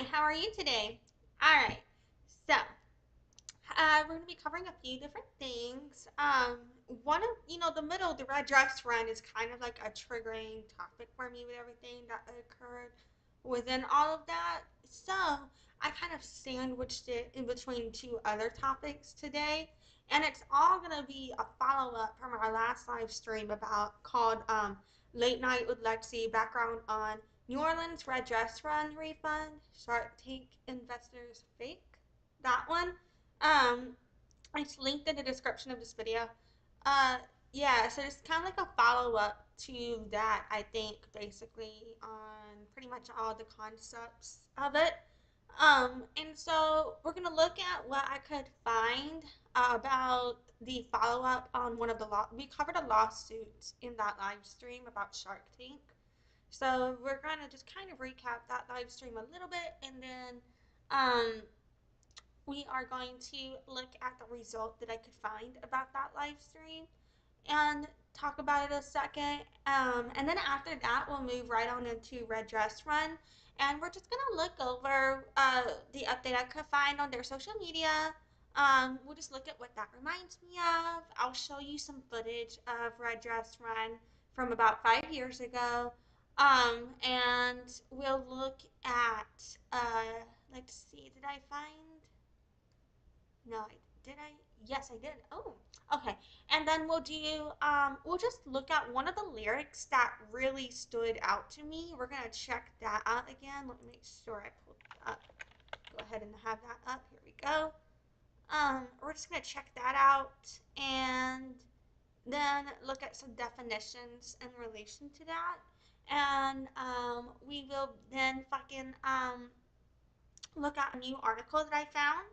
Hi, how are you today? All right, so we're going to be covering a few different things. One of, the middle, the red dress run is kind of like a triggering topic for me with everything that occurred within all of that. So I kind of sandwiched it in between two other topics today, and it's all going to be a follow up from our last live stream about called Late Night with Lexi, background on New Orleans red dress run refund, Shark Tank investors fake. That one. Um, it's linked in the description of this video. Uh, yeah, so it's kind of like a follow up to that, I think, basically, on pretty much all the concepts of it. And so we're going to look at what I could find about the follow up on one of the we covered a lawsuit in that live stream about Shark Tank. So we're going to just kind of recap that live stream a little bit, and then um, we are going to look at the result that I could find about that live stream and talk about it a second. And then after that, we'll move right on into Red Dress Run. And we're just going to look over the update I could find on their social media. We'll just look at what that reminds me of. I'll show you some footage of Red Dress Run from about 5 years ago. And we'll look at, let's see, did I find no, did I? Yes, I did. Oh, okay. And then we'll just look at one of the lyrics that really stood out to me. We're gonna check that out again. Let me make sure I pulled it up. Go ahead and have that up. Here we go. We're just gonna check that out and then look at some definitions in relation to that. And we will then fucking look at a new article that I found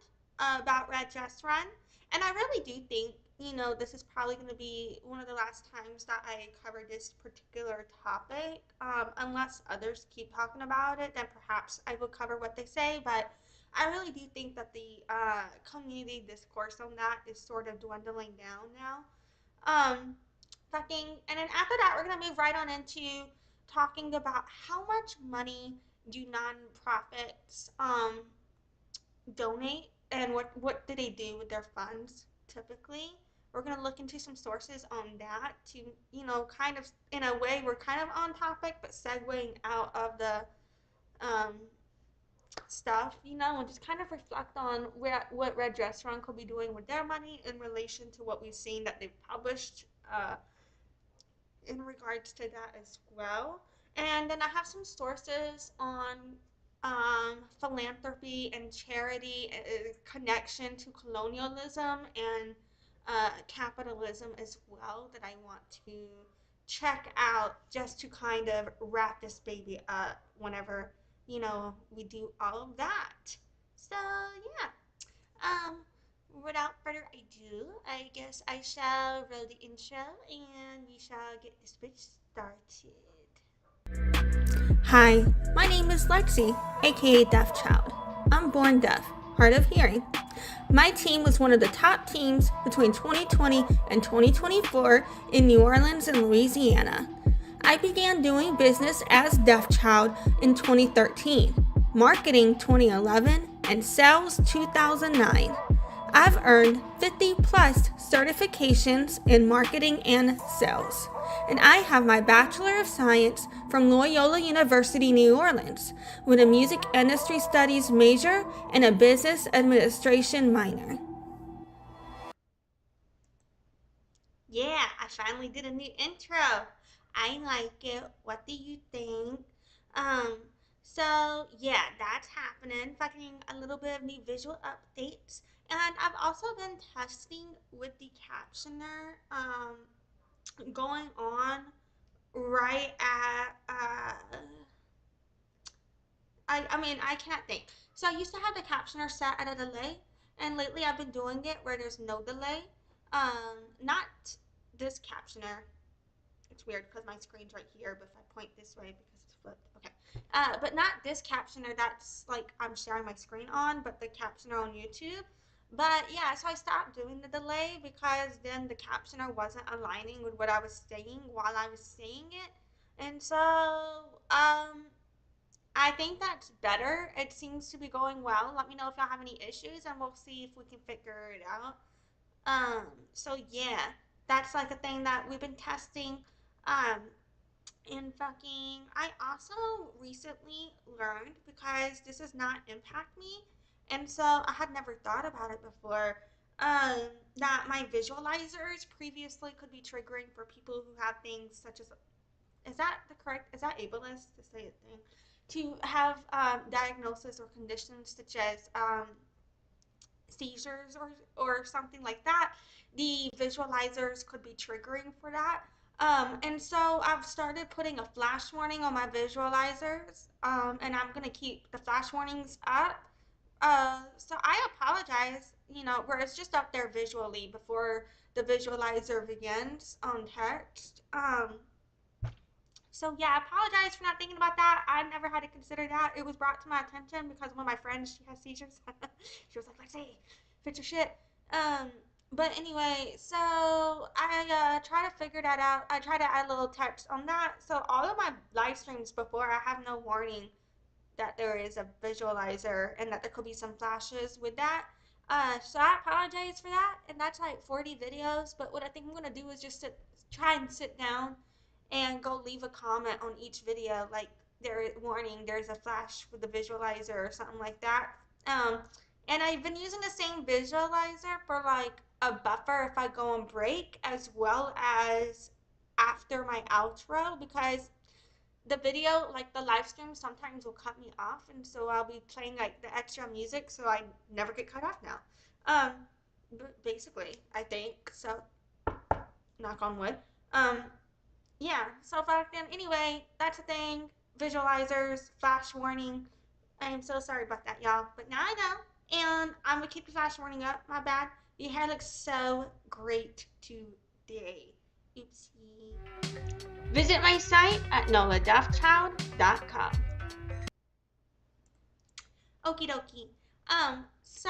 about Red Dress Run. And I really do think, this is probably going to be one of the last times that I cover this particular topic. Unless others keep talking about it, then perhaps I will cover what they say. But I really do think that the community discourse on that is sort of dwindling down now. And then after that, we're going to move right on into talking about how much money do nonprofits donate and what do they do with their funds typically. We're going to look into some sources on that to, kind of, in a way, we're kind of on topic, but segueing out of the um, stuff, and just kind of reflect on what Red Dress Run could be doing with their money in relation to what we've seen that they've published in regards to that as well. And then I have some sources on philanthropy and charity, connection to colonialism and capitalism as well that I want to check out just to kind of wrap this baby up whenever, we do all of that. So, yeah. Um, Without further ado, I guess I shall roll the intro and we shall get this bitch started. Hi, my name is Lexi, aka Deaf Child. I'm born deaf, hard of hearing. My team was one of the top teams between 2020 and 2024 in New Orleans and Louisiana. I began doing business as Deaf Child in 2013, marketing 2011, and sales 2009. I've earned 50 plus certifications in marketing and sales, and I have my Bachelor of Science from Loyola University, New Orleans, with a music industry studies major and a business administration minor. Yeah, I finally did a new intro. I like it. What do you think? Um, yeah, that's happening. Fucking a little bit of new visual updates. And I've also been testing with the captioner, going on right at I mean, I can't think. So I used to have the captioner set at a delay, and lately I've been doing it where there's no delay. Not this captioner. It's weird because my screen's right here, but if I point this way because it's flipped, okay. But not this captioner that's like I'm sharing my screen on, but the captioner on YouTube. But yeah, so I stopped doing the delay because then the captioner wasn't aligning with what I was saying while I was saying it. And so, I think that's better. It seems to be going well. Let me know if y'all have any issues and we'll see if we can figure it out. So yeah, that's like a thing that we've been testing. Um, and fucking, I also recently learned, because this does not impact me, and so I had never thought about it before, um, that my visualizers previously could be triggering for people who have things such as, is that ableist to say a thing? To have diagnosis or conditions such as seizures or something like that, the visualizers could be triggering for that. And so I've started putting a flash warning on my visualizers, and I'm gonna keep the flash warnings up. So I apologize, where it's just up there visually before the visualizer begins on text. So yeah, I apologize for not thinking about that. I never had to consider that. It was brought to my attention because one of my friends, she has seizures. She was like, "Lexi, fix your shit." Um, but anyway, so I try to figure that out. I try to add a little text on that. So all of my live streams before, I have no warning that there is a visualizer and that there could be some flashes with that. So I apologize for that. And that's like 40 videos. But what I think I'm going to do is just try and sit down and go leave a comment on each video. Like, warning, there's a flash with the visualizer or something like that. Um, and I've been using the same visualizer for like a buffer if I go on break, as well as after my outro, because the video, like the live stream, sometimes will cut me off, and so I'll be playing like the extra music so I never get cut off now. Um, basically, I think so. Knock on wood. Um, yeah. So back then, anyway, that's a thing. Visualizers, flash warning. I am so sorry about that, y'all. But now I know, and I'm gonna keep the flash warning up. My bad. Your hair looks so great today. Oopsie. Visit my site at noladeafchild.com. Okie dokie. So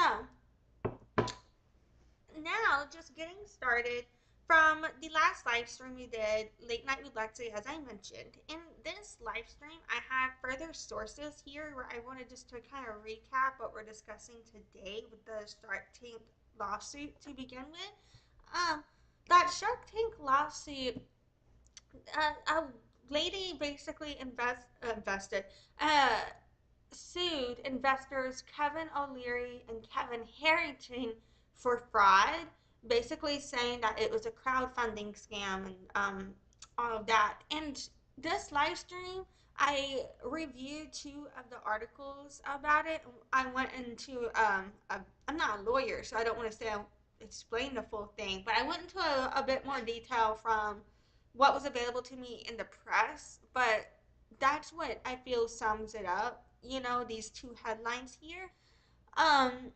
now just getting started from the last live stream we did, Late Night with Lexi, as I mentioned. In this live stream, I have further sources here where I wanted just to kind of recap what we're discussing today with the Shark Tank lawsuit to begin with. That Shark Tank lawsuit, a lady basically invested, uh, sued investors Kevin O'Leary and Kevin Harrington for fraud, basically saying that it was a crowdfunding scam and all of that. And this live stream, I reviewed two of the articles about it. I went into, I'm not a lawyer, so I don't want to say I explain the full thing, but I went into a bit more detail from what was available to me in the press, but that's what I feel sums it up, these two headlines here. Um,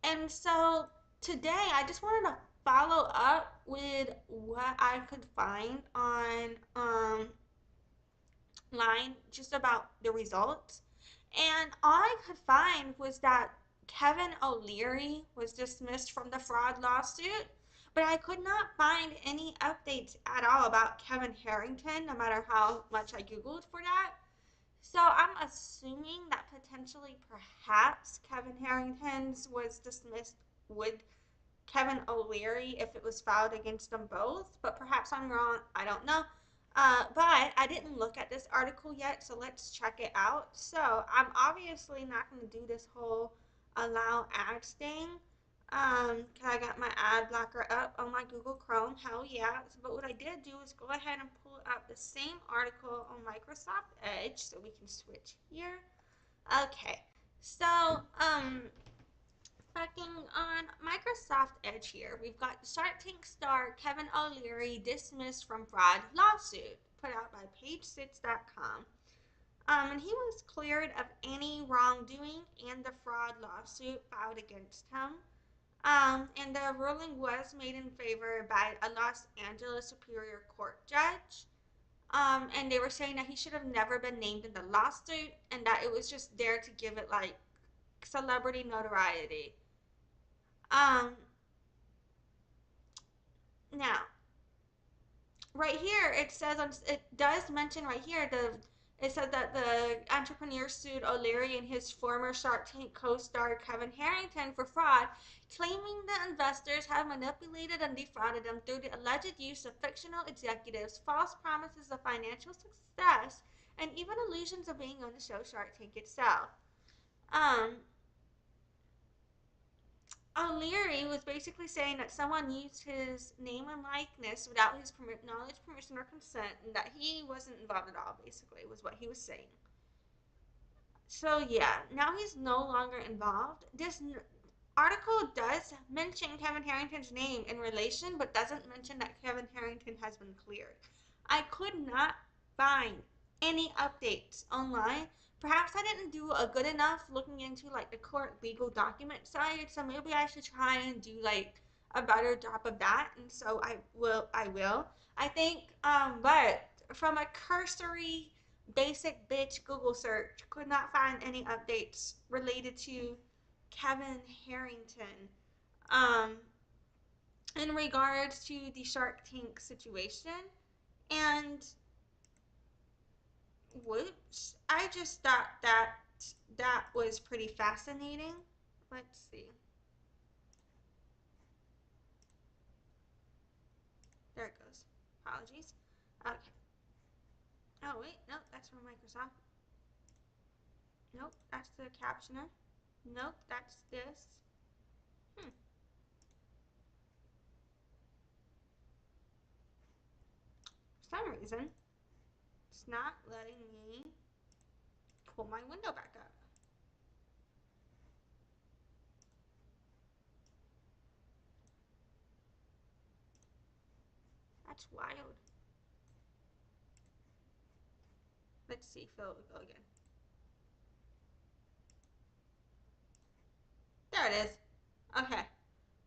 and so today I just wanted to follow up with what I could find on line just about the results. And all I could find was that Kevin O'Leary was dismissed from the fraud lawsuit, but I could not find any updates at all about Kevin Harrington, no matter how much I Googled for that. So I'm assuming that potentially perhaps Kevin Harrington's was dismissed with Kevin O'Leary if it was filed against them both, but perhaps I'm wrong. I don't know. But I didn't look at this article yet, so let's check it out. So I'm obviously not going to do this whole allow ads thing. Cause I got my ad blocker up on my Google Chrome. Hell yeah. But what I did do is go ahead and pull up the same article on Microsoft Edge, so we can switch here. Okay. So, fucking on Microsoft Edge here, we've got Shark Tank star Kevin O'Leary dismissed from fraud lawsuit, put out by page6.com. And he was cleared of any wrongdoing and the fraud lawsuit filed against him. And the ruling was made in favor by a Los Angeles Superior Court judge. And they were saying that he should have never been named in the lawsuit and that it was just there to give it like celebrity notoriety. Now, right here it says it does mention right here It said that the entrepreneur sued O'Leary and his former Shark Tank co-star Kevin Harrington for fraud, claiming that investors have manipulated and defrauded them through the alleged use of fictional executives, false promises of financial success, and even illusions of being on the show Shark Tank itself. Um, O'Leary was basically saying that someone used his name and likeness without his knowledge, permission, or consent, and that he wasn't involved at all, basically, was what he was saying. So, yeah, now he's no longer involved. This article does mention Kevin Harrington's name in relation, but doesn't mention that Kevin Harrington has been cleared. I could not find any updates online. Perhaps I didn't do a good enough looking into like the court legal document side, so maybe I should try and do like a better job of that. And so I will. I think but from a cursory basic bitch Google search, could not find any updates related to Kevin Harrington um, in regards to the Shark Tank situation. And whoops, I just thought that was pretty fascinating. Let's see. There it goes. Apologies. Okay. Oh wait, no, that's from Microsoft. Nope, that's the captioner. Nope, that's this. Hmm. For some reason, it's not letting me pull my window back up. That's wild. Let's see, Phil will go again. There it is. Okay.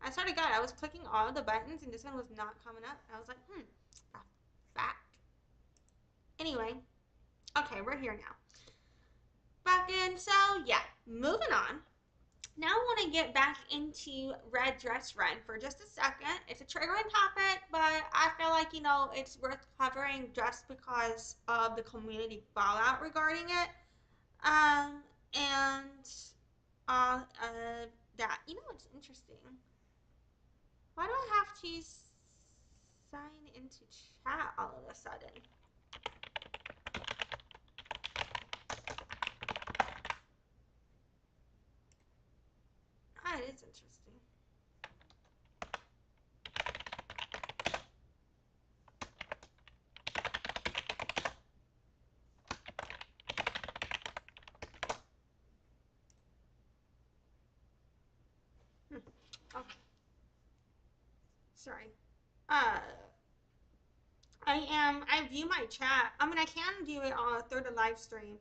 I swear to God, I was clicking all the buttons and this one was not coming up. I was like, a fact. Anyway, okay, we're here now. Back in, so yeah, moving on. Now I want to get back into Red Dress Run for just a second. It's a triggering topic, but I feel like, it's worth covering just because of the community fallout regarding it. And all of that. You know what's interesting? Why do I have to sign into chat all of a sudden? That is interesting. Okay. Sorry. Uh, I view my chat. I mean, I can view it through the live stream,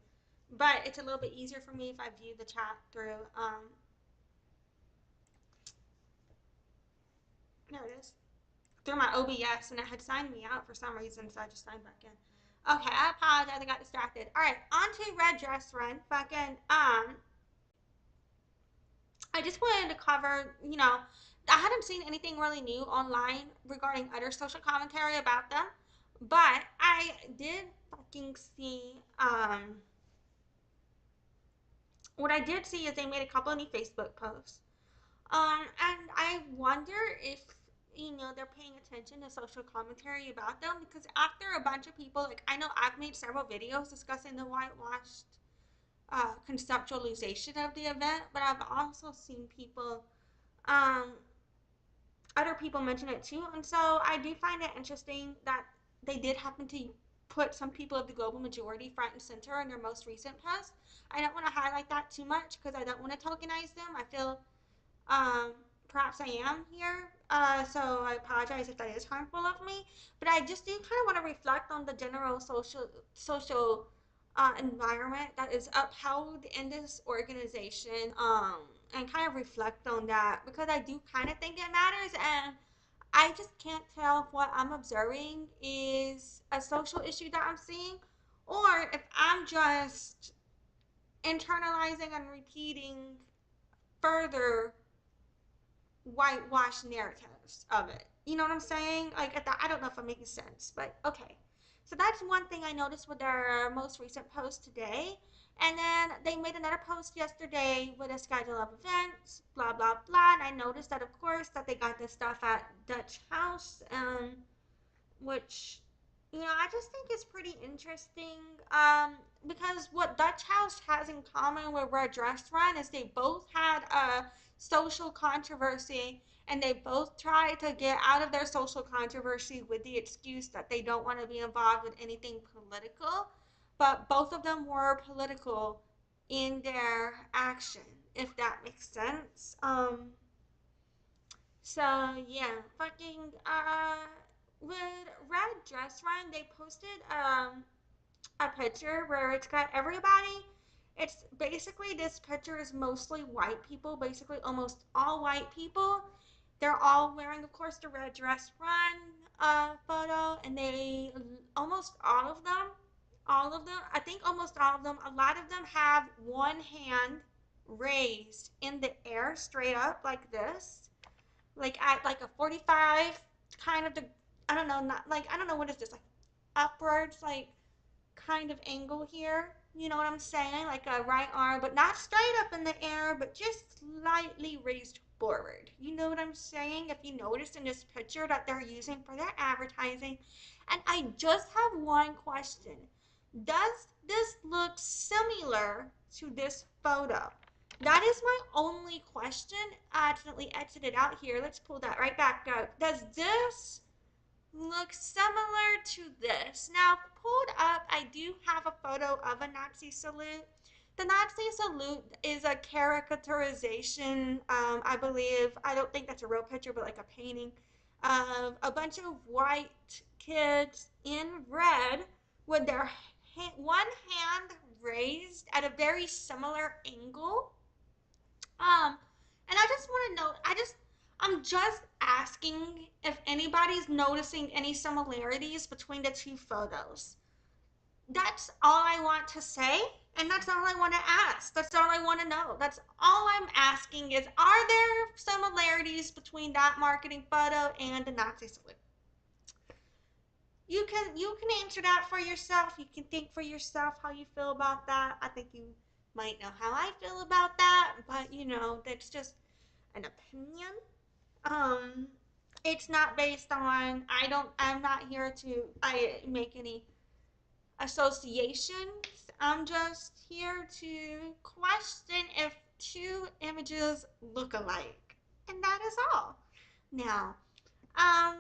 but it's a little bit easier for me if I view the chat through, there it is, through my OBS, and it had signed me out for some reason, so I just signed back in. Okay, I apologize, I got distracted. All right, on to Red Dress Run. Fucking, I just wanted to cover, I hadn't seen anything really new online regarding other social commentary about them, but I did fucking see, what I did see is they made a couple of new Facebook posts. And I wonder if, they're paying attention to social commentary about them, because after a bunch of people, like, I know I've made several videos discussing the whitewashed conceptualization of the event, but I've also seen people, um, other people mention it too. And so I do find it interesting that they did happen to put some people of the global majority front and center in their most recent post. I don't want to highlight that too much because I don't want to tokenize them. I feel perhaps I am here, so I apologize if that is harmful of me. But I just do kind of want to reflect on the general social environment that is upheld in this organization, and kind of reflect on that because I do kind of think it matters, and I just can't tell if what I'm observing is a social issue that I'm seeing, or if I'm just internalizing and repeating further whitewash narratives of it. You know what I'm saying? Like, I don't know if I'm making sense, but okay. So that's one thing I noticed with their most recent post today. And then they made another post yesterday with a schedule of events, blah blah blah. And I noticed that, of course, that they got this stuff at Dutch House, which, I just think is pretty interesting. Because what Dutch House has in common with Red Dress Run is they both had a social controversy, and they both tried to get out of their social controversy with the excuse that they don't want to be involved with anything political. But both of them were political in their action, if that makes sense. So yeah, fucking with Red Dress Run, they posted a picture where it's got everybody. It's basically, this picture is mostly white people, basically almost all white people. They're all wearing, of course, the Red Dress Run photo, and they almost all of them, I think almost all of them, a lot of them have one hand raised in the air straight up like this, like at like a 45 kind of, the I don't know, not like, I don't know, what is this, like upwards, like kind of angle here, you know what I'm saying, like a right arm, but not straight up in the air, but just slightly raised forward, you know what I'm saying, if you notice in this picture that they're using for their advertising. And I just have one question: does this look similar to this photo? That is my only question. I accidentally exited out here. Let's pull that right back up. Does this look similar to this? Now, pulled up, I do have a photo of a Nazi salute. The Nazi salute is a caricaturization, I believe. I don't think that's a real picture, but like a painting of a bunch of white kids in red with their one hand raised at a very similar angle. Um, and I just want to know, I'm just asking if anybody's noticing any similarities between the two photos. That's all I want to say, and that's all I want to ask. That's all I want to know. That's all I'm asking is, are there similarities between that marketing photo and the Nazi salute? You can answer that for yourself. You can think for yourself how you feel about that. I think you might know how I feel about that, but that's just an opinion. Um, it's not based on, I'm not here to make any associations. I'm just here to question if two images look alike. And that is all. Now, I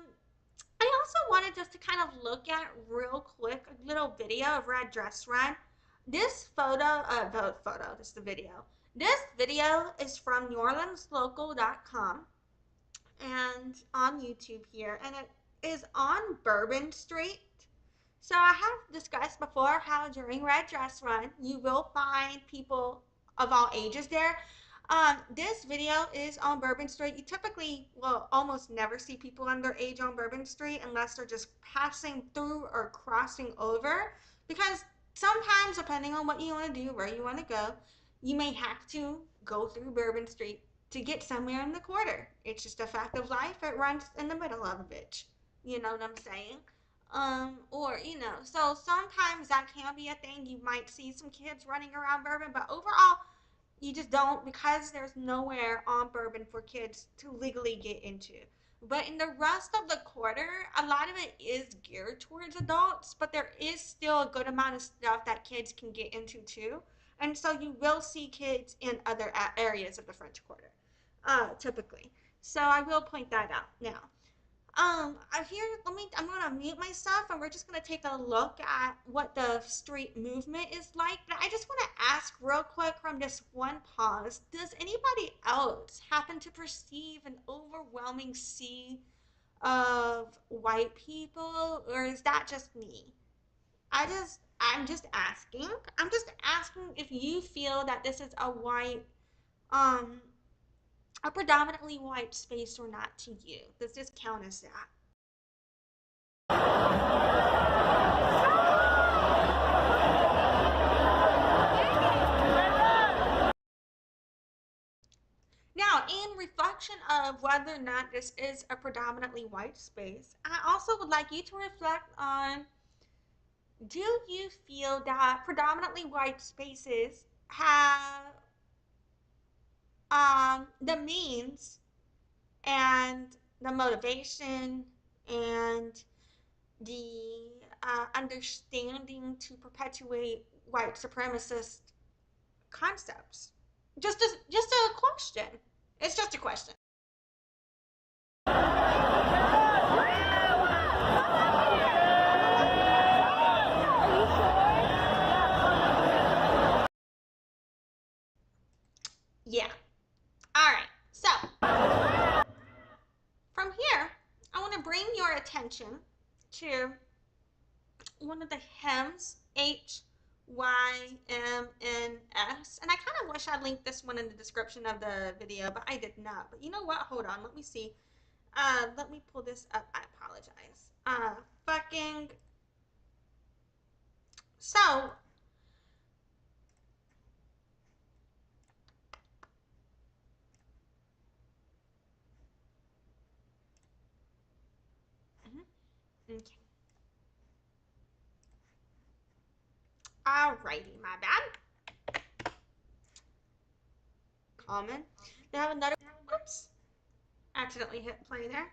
also wanted just to kind of look at real quick a little video of Red Dress Run. This this is the video. This video is from NewOrleansLocal.com and on YouTube here, and it is on Bourbon Street. So I have discussed before how during Red Dress Run, you will find people of all ages there. This video is on Bourbon Street. You typically will almost never see people underage on Bourbon Street unless they're just passing through or crossing over. Because sometimes, depending on what you want to do, where you want to go, you may have to go through Bourbon Street to get somewhere in the quarter. It's just a fact of life. It runs in the middle of a bitch. You know what I'm saying? Or, so sometimes that can be a thing. You might see some kids running around Bourbon, but overall, you just don't, because there's nowhere on Bourbon for kids to legally get into. But in the rest of the quarter, a lot of it is geared towards adults, but there is still a good amount of stuff that kids can get into too. And so you will see kids in other areas of the French Quarter, typically. So I will point that out now. I'm gonna mute myself, and we're just gonna take a look at what the street movement is like. But I just want to ask real quick from this one pause: does anybody else happen to perceive an overwhelming sea of white people, or is that just me? I'm just asking. I'm just asking if you feel that this is um, a predominantly white space or not to you. Does this count as that? Now, in reflection of whether or not this is a predominantly white space, I also would like you to reflect on do you feel that predominantly white spaces have the means and the motivation and the understanding to perpetuate white supremacist concepts? Just a question. It's just a question. Yeah. All right. So from here, I want to bring your attention to one of the hymns, HYMNS. And I kind of wish I linked this one in the description of the video, but I did not. But you know what? Hold on. Let me see. Let me pull this up. I apologize. Fucking. So, okay. Alrighty, my bad. Common. They have another. Oops. Accidentally hit play there.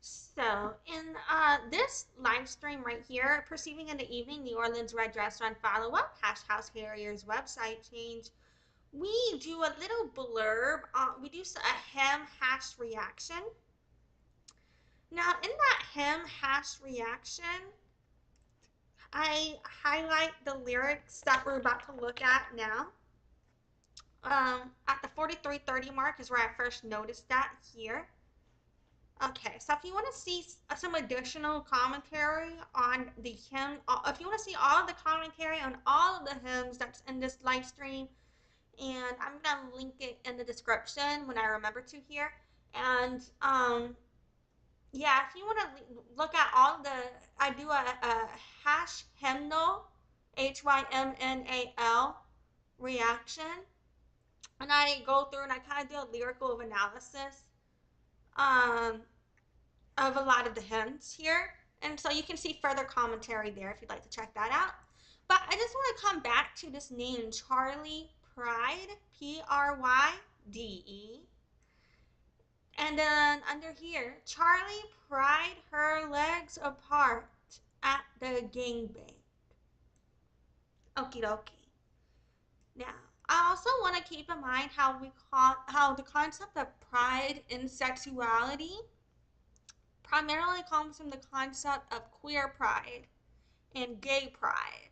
So, in this live stream right here, Perceiving in the Evening, New Orleans Red Dress Run Follow Up, Hash House Harriers website change, we do a little blurb. We do a hem hash reaction. Now, in that hem hash reaction, I highlight the lyrics that we're about to look at now. At the 43:30 mark is where I first noticed that here. Okay, so if you want to see some additional commentary on the hymn, if you want to see all of the commentary on all of the hymns that's in this live stream, and I'm gonna link it in the description when I remember to here. And yeah, if you want to look at all the, I do a hash hymnal, HYMNAL reaction, and I go through and I kind of do a lyrical analysis. Um, of a lot of the hymns here. And so you can see further commentary there if you'd like to check that out. But I just want to come back to this name, Charlie Pride, Pryde. And then under here, Charlie pried her legs apart at the gangbang. Okie dokie. Now, I also want to keep in mind how the concept of pride in sexuality primarily comes from the concept of queer pride and gay pride.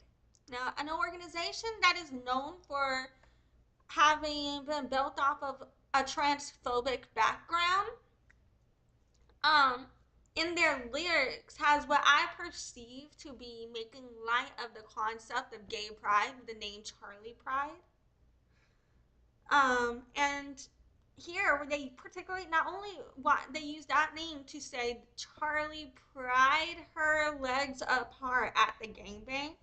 Now, an organization that is known for having been built off of a transphobic background, in their lyrics has what I perceive to be making light of the concept of gay pride with the name Charlie Pride. And here they particularly not only what they use that name to say Charlie pried her legs apart at the gangbang.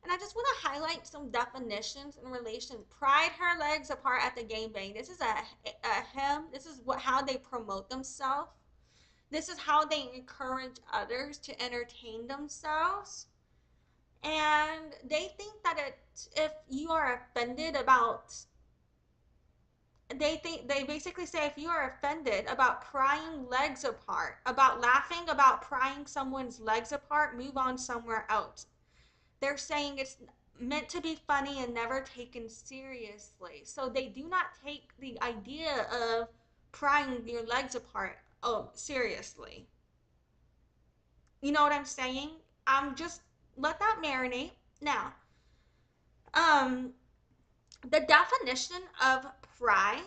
And I just want to highlight some definitions in relation. Pried her legs apart at the gangbang. This is a hymn. This is how they promote themselves. This is how they encourage others to entertain themselves. And they think that if you are offended about, they basically say if you are offended about prying legs apart, about laughing about prying someone's legs apart, move on somewhere else. They're saying it's meant to be funny and never taken seriously. So they do not take the idea of prying your legs apart seriously. You know what I'm saying? Just let that marinate. Now, the definition of pry,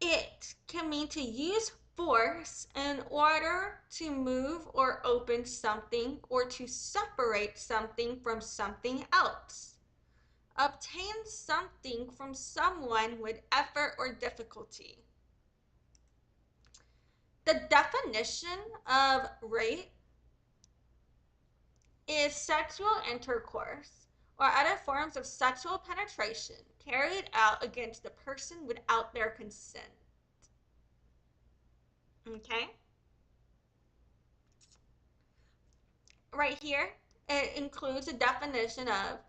it can mean to use force in order to move or open something or to separate something from something else. Obtain something from someone with effort or difficulty. The definition of rape is sexual intercourse or other forms of sexual penetration carried out against the person without their consent. Okay? Right here, it includes a definition of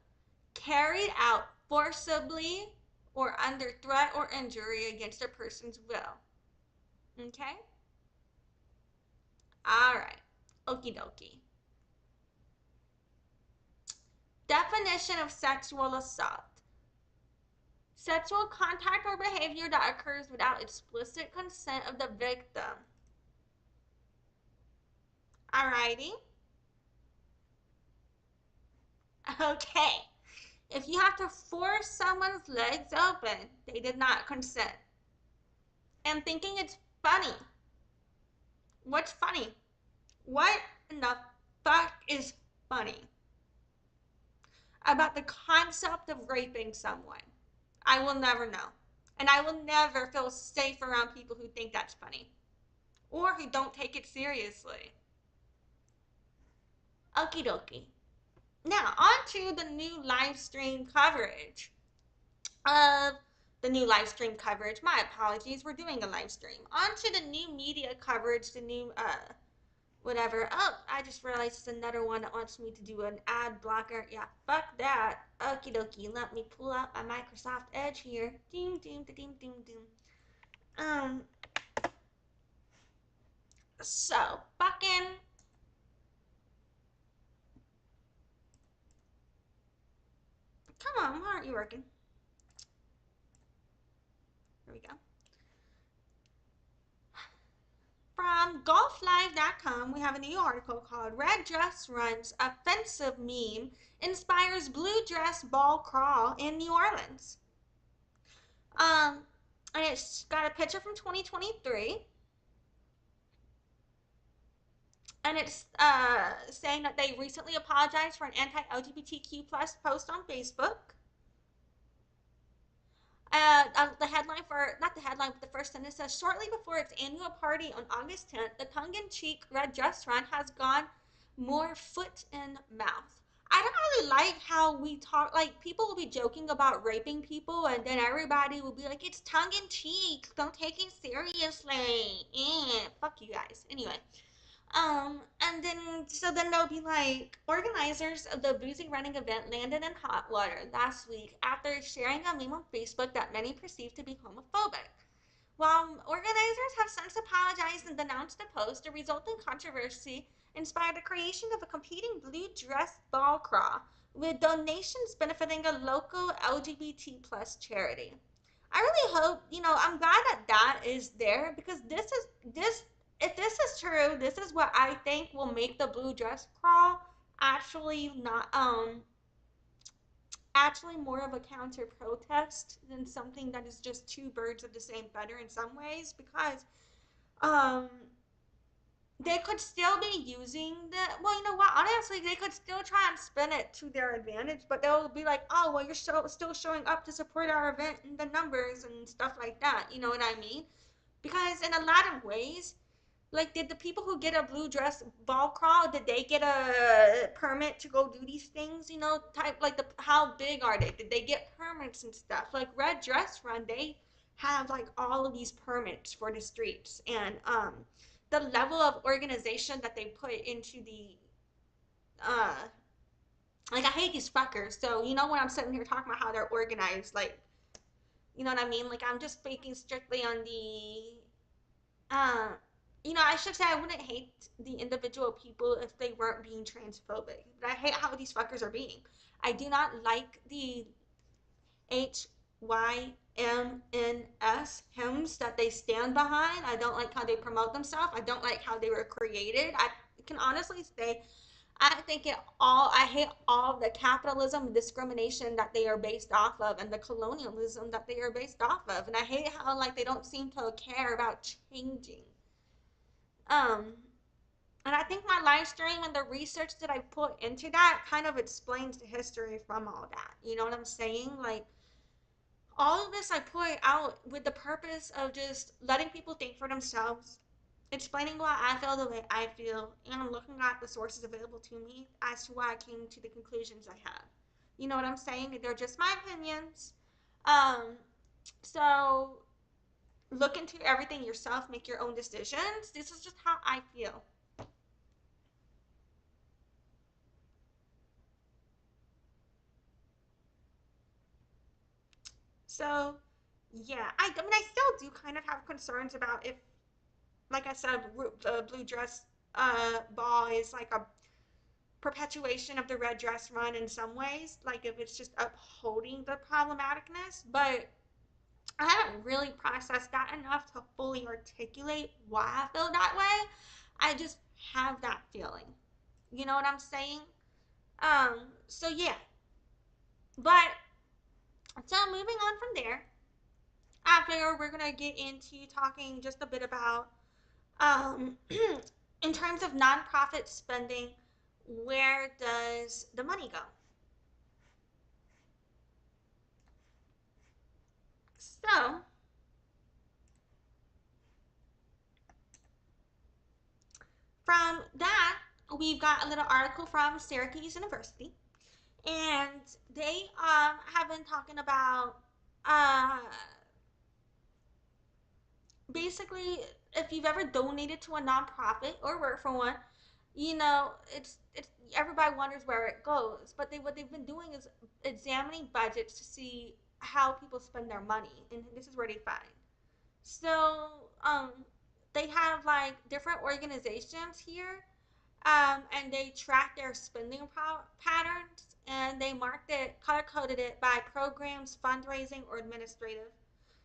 carried out forcibly or under threat or injury against a person's will. Okay? All right. Okie dokie. Definition of sexual assault. Sexual contact or behavior that occurs without explicit consent of the victim. Alrighty. Okay. If you have to force someone's legs open, they did not consent. And thinking it's funny. What's funny? What in the fuck is funny about the concept of raping someone? I will never know. And I will never feel safe around people who think that's funny or who don't take it seriously. Okie dokie. Now, on to the new live stream coverage of My apologies, we're doing a live stream. On to the new media coverage, the new whatever. Oh, I just realized it's another one that wants me to do an ad blocker. Yeah, fuck that. Okie dokie. Let me pull out my Microsoft Edge here. Doom, doom, doom, doom, doom. So, fucking. Come on, why aren't you working? Here we go. From golflive.com, we have a new article called Red Dress Runs Offensive Meme Inspires Blue Dress Ball Crawl in New Orleans. And it's got a picture from 2023. And it's saying that they recently apologized for an anti-LGBTQ plus post on Facebook. The headline not the headline, but the first sentence says, shortly before its annual party on August 10th, the tongue-in-cheek red dress run has gone more foot in mouth. I don't really like how we talk, like people will be joking about raping people and then everybody will be like, it's tongue-in-cheek, don't take it seriously. Fuck you guys. Anyway. And then they'll be like, organizers of the boozy running event landed in hot water last week after sharing a meme on Facebook that many perceived to be homophobic. While organizers have since apologized and denounced the post, the resulting controversy inspired the creation of a competing blue dress ball crawl with donations benefiting a local LGBT plus charity. I really hope, I'm glad that is there because if this is true, this is what I think will make the blue dress crawl actually more of a counter protest than something that is just two birds of the same feather in some ways, because um they could still be using well, you know what, honestly they could still try and spin it to their advantage, but they'll be like, oh well, you're still showing up to support our event and the numbers and stuff like that, you know what I mean? Because in a lot of ways, like, did the people who get a blue dress ball crawl, did they get a permit to go do these things? How big are they? Did they get permits and stuff? Like Red Dress Run, they have like all of these permits for the streets, and the level of organization that they put into the uh like, I hate these fuckers. So when I'm sitting here talking about how they're organized, like, you know what I mean? Like, I'm just speaking strictly on the uh, I should say I wouldn't hate the individual people if they weren't being transphobic, but I hate how these fuckers are being. I do not like the HYMNS hymns that they stand behind. I don't like how they promote themselves. I don't like how they were created. I can honestly say I hate all the capitalism and discrimination that they are based off of, and the colonialism that they are based off of. And I hate how like they don't seem to care about changing. Um, and I think my live stream and the research that I put into that kind of explains the history from all that. You know what I'm saying? Like, all of this I put out with the purpose of just letting people think for themselves, explaining why I feel the way I feel, and looking at the sources available to me as to why I came to the conclusions I have. You know what I'm saying? They're just my opinions. Um, so look into everything yourself, make your own decisions. This is just how I feel. So, yeah, I mean, I still do kind of have concerns about if, like I said, the blue dress ball is like a perpetuation of the red dress run in some ways, like if it's just upholding the problematicness. But I haven't really processed that enough to fully articulate why I feel that way. I just have that feeling. You know what I'm saying? So yeah. But so moving on from there, I figure we're gonna get into talking just a bit about in terms of nonprofit spending, where does the money go? So from that, we've got a little article from Syracuse University, and they have been talking about uh, basically if you've ever donated to a nonprofit or worked for one, you know it's everybody wonders where it goes. But what they've been doing is examining budgets to see how people spend their money, and this is where they find. So they have like different organizations here, and they track their spending patterns, and they marked it, color coded it by programs, fundraising, or administrative.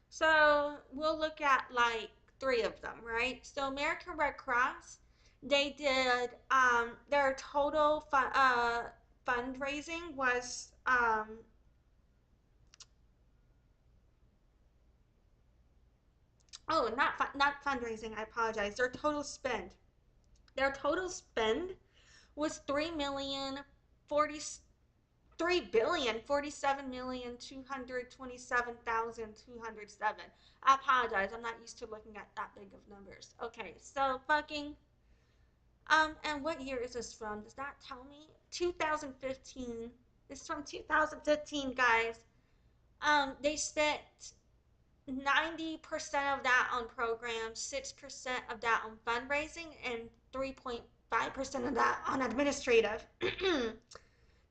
So we'll look at like three of them, right? So American Red Cross, they did their total fundraising was oh, not fundraising. I apologize. Their total spend was 3,047,227,207. I apologize. I'm not used to looking at that big of numbers. Okay, so fucking and what year is this from? Does that tell me? 2015. This is from 2015, guys. They spent 90% of that on programs, 6% of that on fundraising, and 3.5% of that on administrative.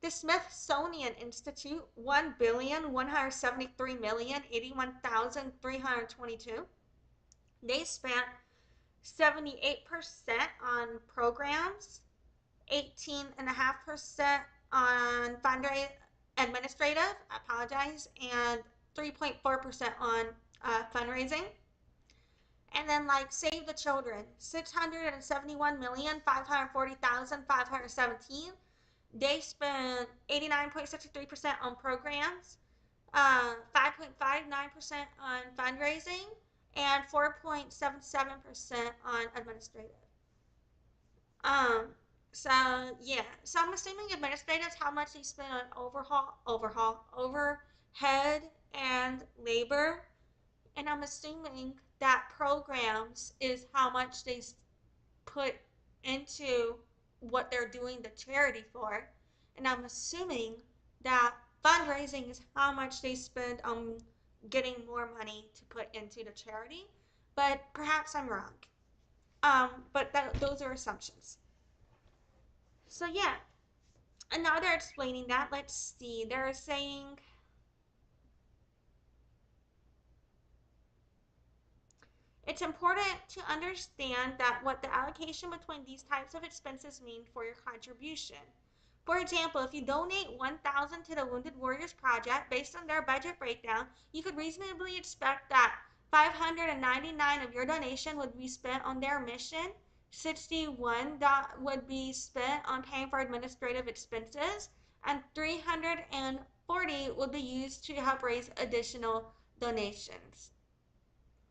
The Smithsonian Institute, 1,173,081,322. They spent 78% on programs, 18.5% on fundraising, administrative, I apologize, and 3.4% on fundraising. And then like Save the Children, 671,540,517. They spent 89.63% on programs, 5.59% on fundraising, and 4.77% on administrative. Um, so yeah, so I'm assuming administrators how much they spend on overhead and labor, and I'm assuming that programs is how much they put into what they're doing the charity for, and I'm assuming that fundraising is how much they spend on getting more money to put into the charity, but perhaps I'm wrong. But those are assumptions. So yeah, and now they're explaining that. Let's see. They're saying it's important to understand that what the allocation between these types of expenses mean for your contribution. For example, if you donate 1,000 to the Wounded Warriors Project based on their budget breakdown, you could reasonably expect that 599 of your donation would be spent on their mission, 61 would be spent on paying for administrative expenses, and 340 would be used to help raise additional donations.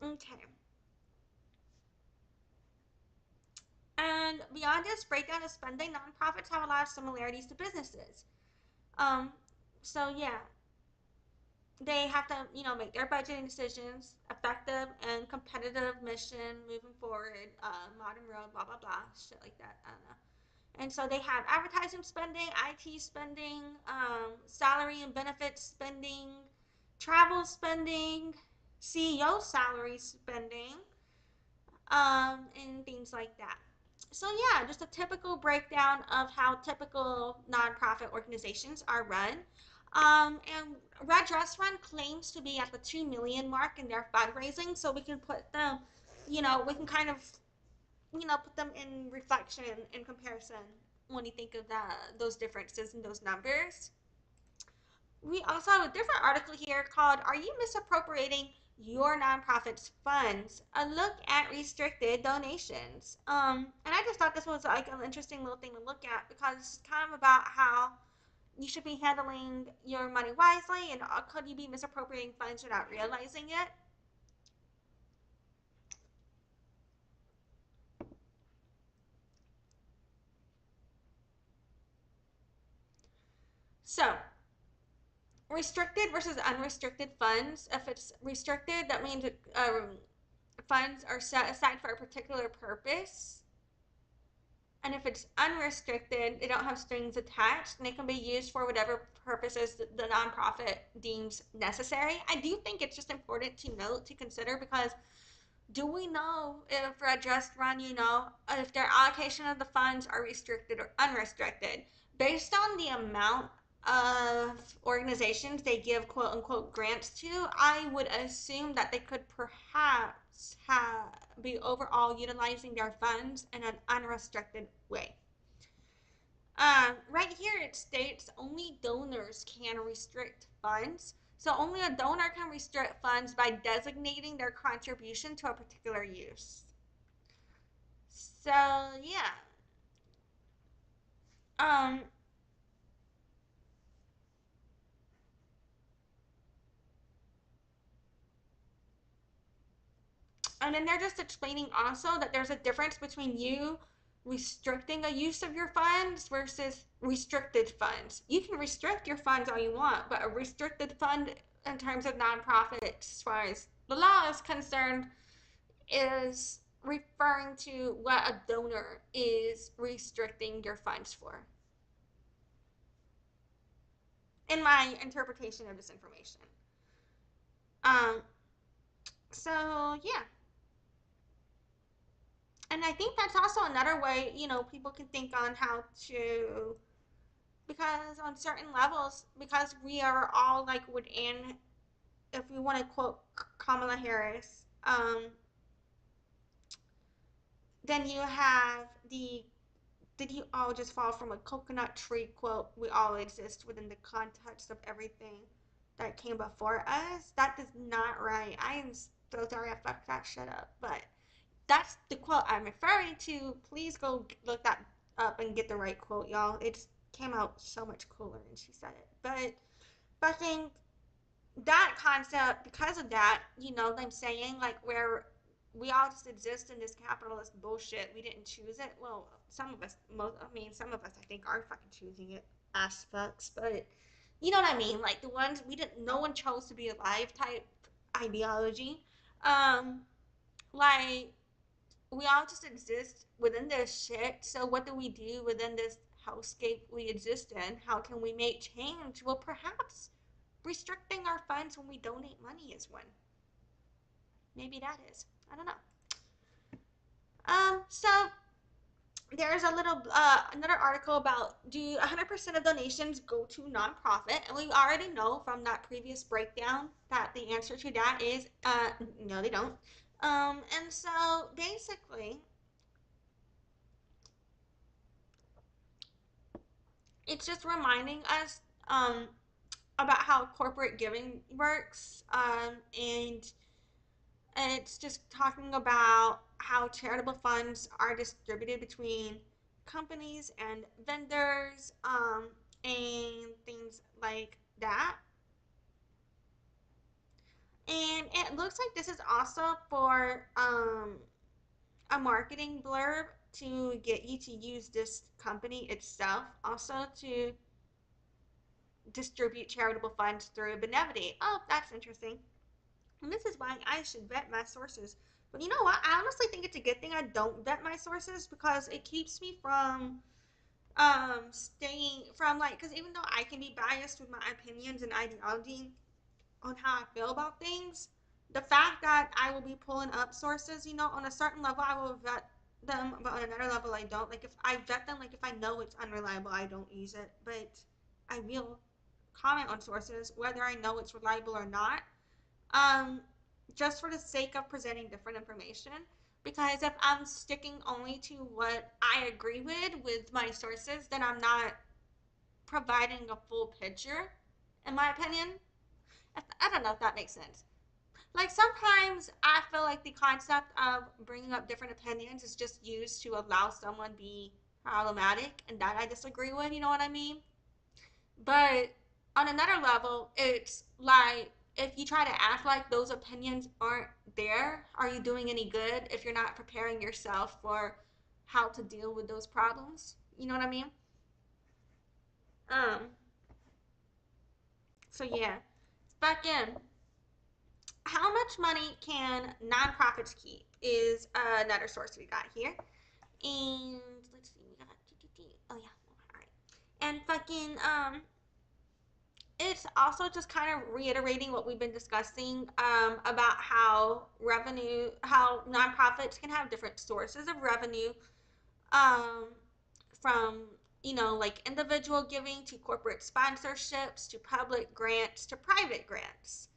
Okay. And beyond this breakdown of spending, nonprofits have a lot of similarities to businesses. Um, so yeah, they have to, make their budgeting decisions, effective and competitive mission moving forward, modern world, blah blah blah, shit like that. I don't know. And so they have advertising spending, IT spending, salary and benefits spending, travel spending, CEO salary spending, and things like that. So yeah, just a typical breakdown of how typical nonprofit organizations are run. And Red Dress Run claims to be at the 2 million mark in their fundraising, so we can put them, we can kind of, put them in reflection in comparison when you think of those differences in those numbers. We also have a different article here called "Are You Misappropriating Your Nonprofit's Funds? A Look at Restricted Donations." And I just thought this was like an interesting little thing to look at, because it's kind of about how you should be handling your money wisely, and could you be misappropriating funds without realizing it. So, restricted versus unrestricted funds. If it's restricted, that means funds are set aside for a particular purpose. And if it's unrestricted, they don't have strings attached, and they can be used for whatever purposes the nonprofit deems necessary. I do think it's just important to note, to consider, because do we know if Red Dress Run, if their allocation of the funds are restricted or unrestricted? Based on the amount of organizations they give quote unquote grants to, I would assume that they could perhaps be overall utilizing their funds in an unrestricted way. Right here it states only donors can restrict funds. So only a donor can restrict funds by designating their contribution to a particular use. So yeah. Um, and then they're just explaining also that there's a difference between you restricting a use of your funds versus restricted funds. You can restrict your funds all you want, but a restricted fund in terms of nonprofits, as far as the law is concerned, is referring to what a donor is restricting your funds for, in my interpretation of this information. Um, so yeah. And I think that's also another way, people can think on how to, because on certain levels, because we are all like within, if we want to quote Kamala Harris, then you have the "Did you all just fall from a coconut tree?" quote. We all exist within the context of everything that came before us. That is not right. I am so sorry I fucked that shit up, but that's the quote I'm referring to. Please go look that up and get the right quote, y'all. It came out so much cooler when she said it. But I think that concept, because of that, I'm saying, like, where we all just exist in this capitalist bullshit. We didn't choose it. Well, some of us, some of us, I think, are fucking choosing it, ass fucks. But you know what I mean? Like the ones we didn't, no one chose to be alive type ideology. Um, like we all just exist within this shit. So what do we do within this hellscape we exist in? How can we make change? Well, perhaps restricting our funds when we donate money is one. Maybe that is. I don't know. So there's a little another article about, do 100% of donations go to nonprofit? And we already know from that previous breakdown that the answer to that is no, they don't. And so basically, it's just reminding us about how corporate giving works, and it's just talking about how charitable funds are distributed between companies and vendors, and things like that. And it looks like this is also for a marketing blurb to get you to use this company itself also to distribute charitable funds through Benevity. Oh, that's interesting. And this is why I should vet my sources. But you know what? I honestly think it's a good thing I don't vet my sources, because it keeps me from staying from like, because even though I can be biased with my opinions and ideology on how I feel about things, the fact that I will be pulling up sources, on a certain level, I will vet them, but on another level, I don't. Like, if I vet them, like, if I know it's unreliable, I don't use it, but I will comment on sources, whether I know it's reliable or not, um, just for the sake of presenting different information. Because if I'm sticking only to what I agree with my sources, then I'm not providing a full picture, in my opinion. I don't know if that makes sense. Like sometimes I feel like the concept of bringing up different opinions is just used to allow someone to be problematic, and that I disagree with. You know what I mean? But on another level, it's like if you try to act like those opinions aren't there, are you doing any good if you're not preparing yourself for how to deal with those problems? You know what I mean? Um. So yeah, back in. How much money can nonprofits keep is another source we got here. And let's see, we got oh yeah, all right. And fucking it's also just kind of reiterating what we've been discussing about how nonprofits can have different sources of revenue, um, from like individual giving to corporate sponsorships to public grants to private grants.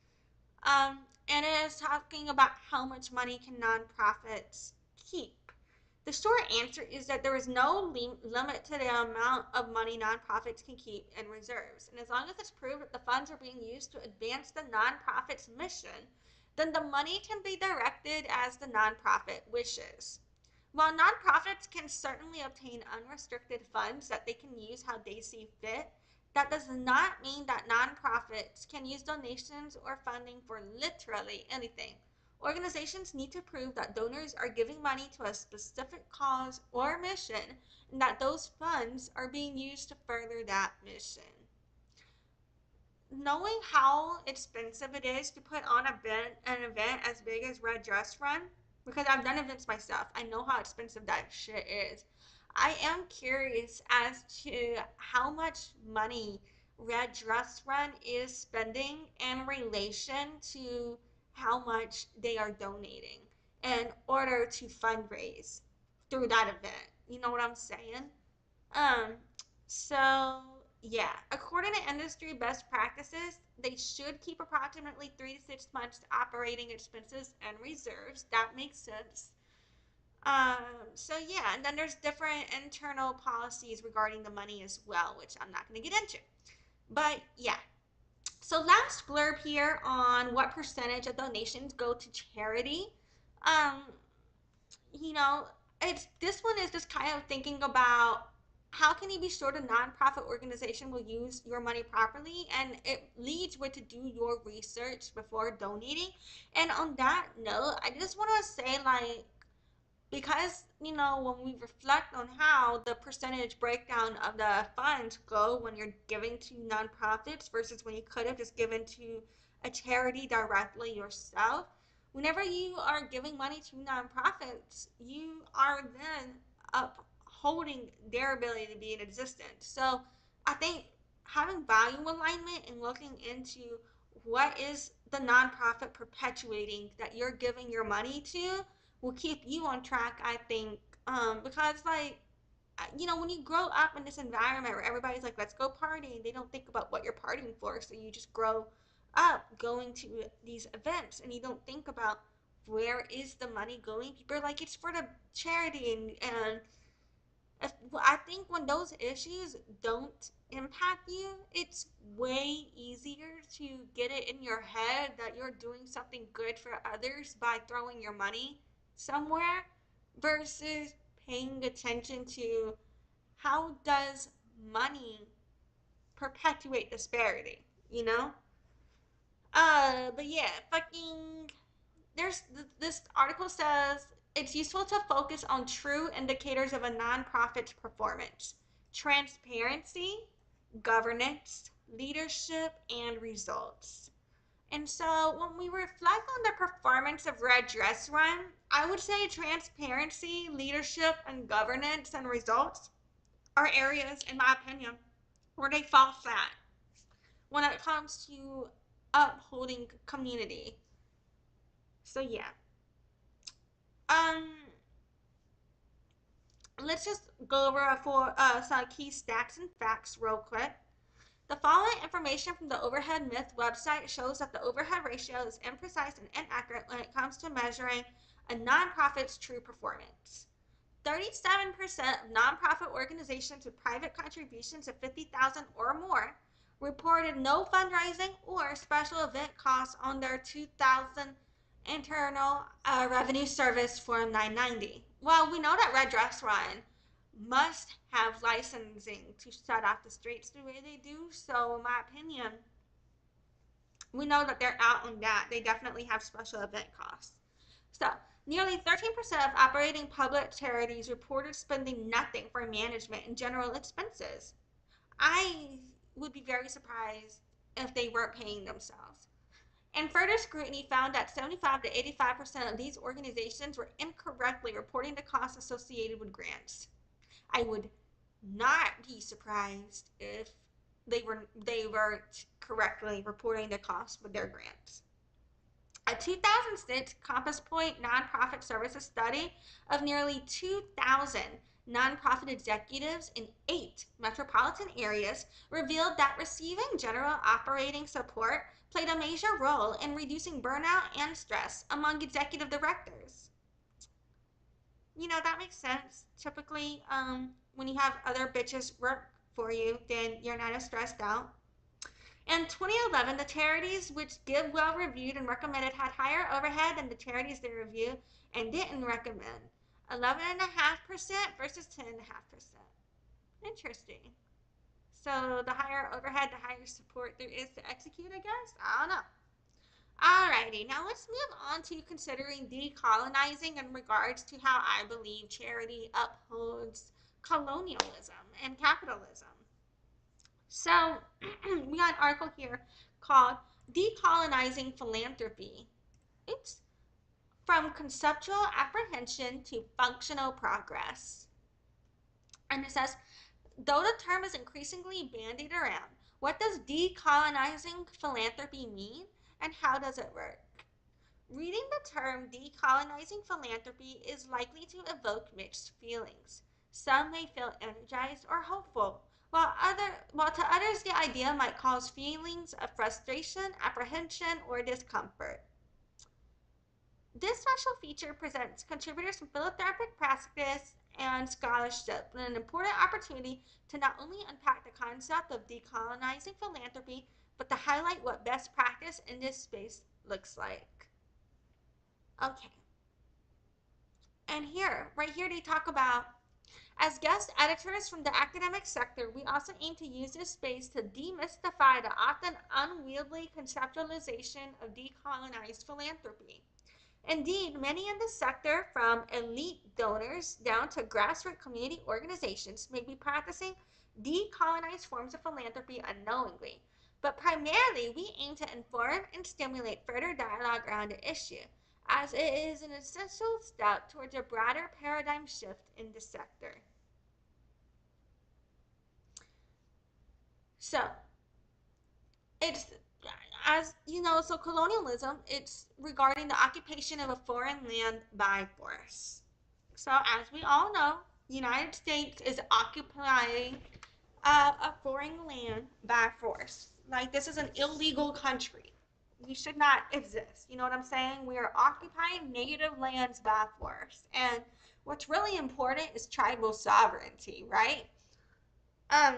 Um, and it is talking about how much money can nonprofits keep. The short answer is that there is no limit to the amount of money nonprofits can keep in reserves. And as long as it's proved that the funds are being used to advance the nonprofit's mission, then the money can be directed as the nonprofit wishes. While nonprofits can certainly obtain unrestricted funds that they can use how they see fit, that does not mean that nonprofits can use donations or funding for literally anything. Organizations need to prove that donors are giving money to a specific cause or mission and that those funds are being used to further that mission. Knowing how expensive it is to put on an event as big as Red Dress Run, because I've done events myself, I know how expensive that shit is. I am curious as to how much money Red Dress Run is spending in relation to how much they are donating in order to fundraise through that event. You know what I'm saying? Um, so yeah, according to industry best practices, they should keep approximately 3 to 6 months operating expenses and reserves. That makes sense. So yeah, and then there's different internal policies regarding the money as well, which I'm not going to get into. But yeah, so last blurb here on what percentage of donations go to charity. Um, you know, it's this one is just kind of thinking about how can you be sure the nonprofit organization will use your money properly, and it leads with to do your research before donating. And on that note, I just want to say like because when we reflect on how the percentage breakdown of the funds go when you're giving to nonprofits versus when you could have just given to a charity directly yourself, whenever you are giving money to nonprofits, you are then upholding their ability to be in existence. So I think having value alignment and looking into what is the nonprofit perpetuating that you're giving your money to will keep you on track, I think, because like when you grow up in this environment where everybody's like, let's go party, they don't think about what you're partying for, so you just grow up going to these events and you don't think about where is the money going. People are like, it's for the charity, and if, I think when those issues don't impact you, it's way easier to get it in your head that you're doing something good for others by throwing your money somewhere versus paying attention to how does money perpetuate disparity, you know? But yeah, fucking there's this article says it's useful to focus on true indicators of a nonprofit's performance: transparency, governance, leadership, and results. And so when we reflect on the performance of Red Dress Run, I would say transparency, leadership, and governance and results are areas, in my opinion, where they fall flat when it comes to upholding community. So yeah. Um, let's just go over some key stats and facts real quick. The following information from the Overhead Myth website shows that the overhead ratio is imprecise and inaccurate when it comes to measuring a nonprofit's true performance. 37% of nonprofit organizations with private contributions of 50,000 or more reported no fundraising or special event costs on their 2000 Internal Revenue Service Form 990. Well, we know that Red Dress Run must have licensing to shut off the streets the way they do. So, in my opinion, we know that they're out on that. They definitely have special event costs. So, nearly 13% of operating public charities reported spending nothing for management and general expenses. I would be very surprised if they weren't paying themselves. And further scrutiny found that 75 to 85% of these organizations were incorrectly reporting the costs associated with grants. I would not be surprised if they weren't correctly reporting the costs with their grants. A 2006 Compass Point nonprofit services study of nearly 2,000 nonprofit executives in 8 metropolitan areas revealed that receiving general operating support played a major role in reducing burnout and stress among executive directors. You know, that makes sense. Typically, when you have other bitches work for you, then you're not as stressed out. In 2011, the charities which Give Well reviewed and recommended had higher overhead than the charities they reviewed and didn't recommend. 11.5% versus 10.5%. Interesting. So the higher overhead, the higher support there is to execute, I guess? I don't know. Alrighty, now let's move on to considering decolonizing in regards to how I believe charity upholds colonialism and capitalism. So, we got an article here called Decolonizing Philanthropy. It's from conceptual apprehension to functional progress. And it says, though the term is increasingly bandied around, what does decolonizing philanthropy mean and how does it work? Reading the term decolonizing philanthropy is likely to evoke mixed feelings. Some may feel energized or hopeful, while to others the idea might cause feelings of frustration, apprehension, or discomfort. This special feature presents contributors from philanthropic practice and scholarship with an important opportunity to not only unpack the concept of decolonizing philanthropy, but to highlight what best practice in this space looks like. Okay. And right here, they talk about, as guest editors from the academic sector, we also aim to use this space to demystify the often unwieldy conceptualization of decolonized philanthropy. Indeed, many in the sector, from elite donors down to grassroots community organizations, may be practicing decolonized forms of philanthropy unknowingly. But primarily, we aim to inform and stimulate further dialogue around the issue, as it is an essential step towards a broader paradigm shift in the sector. So, it's, as you know, so colonialism, it's regarding the occupation of a foreign land by force. So, as we all know, the United States is occupying a foreign land by force. Like, this is an illegal country. We should not exist. You know what I'm saying? We are occupying native lands by force. And what's really important is tribal sovereignty, right? Um,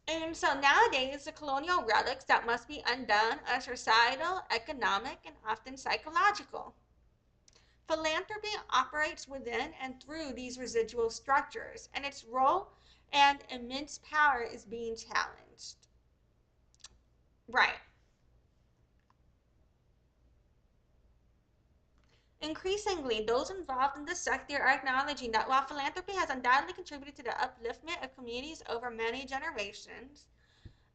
and so nowadays, the colonial relics that must be undone are societal, economic, and often psychological. Philanthropy operates within and through these residual structures, and its role and immense power is being challenged. Right. Increasingly, those involved in the sector are acknowledging that while philanthropy has undoubtedly contributed to the upliftment of communities over many generations,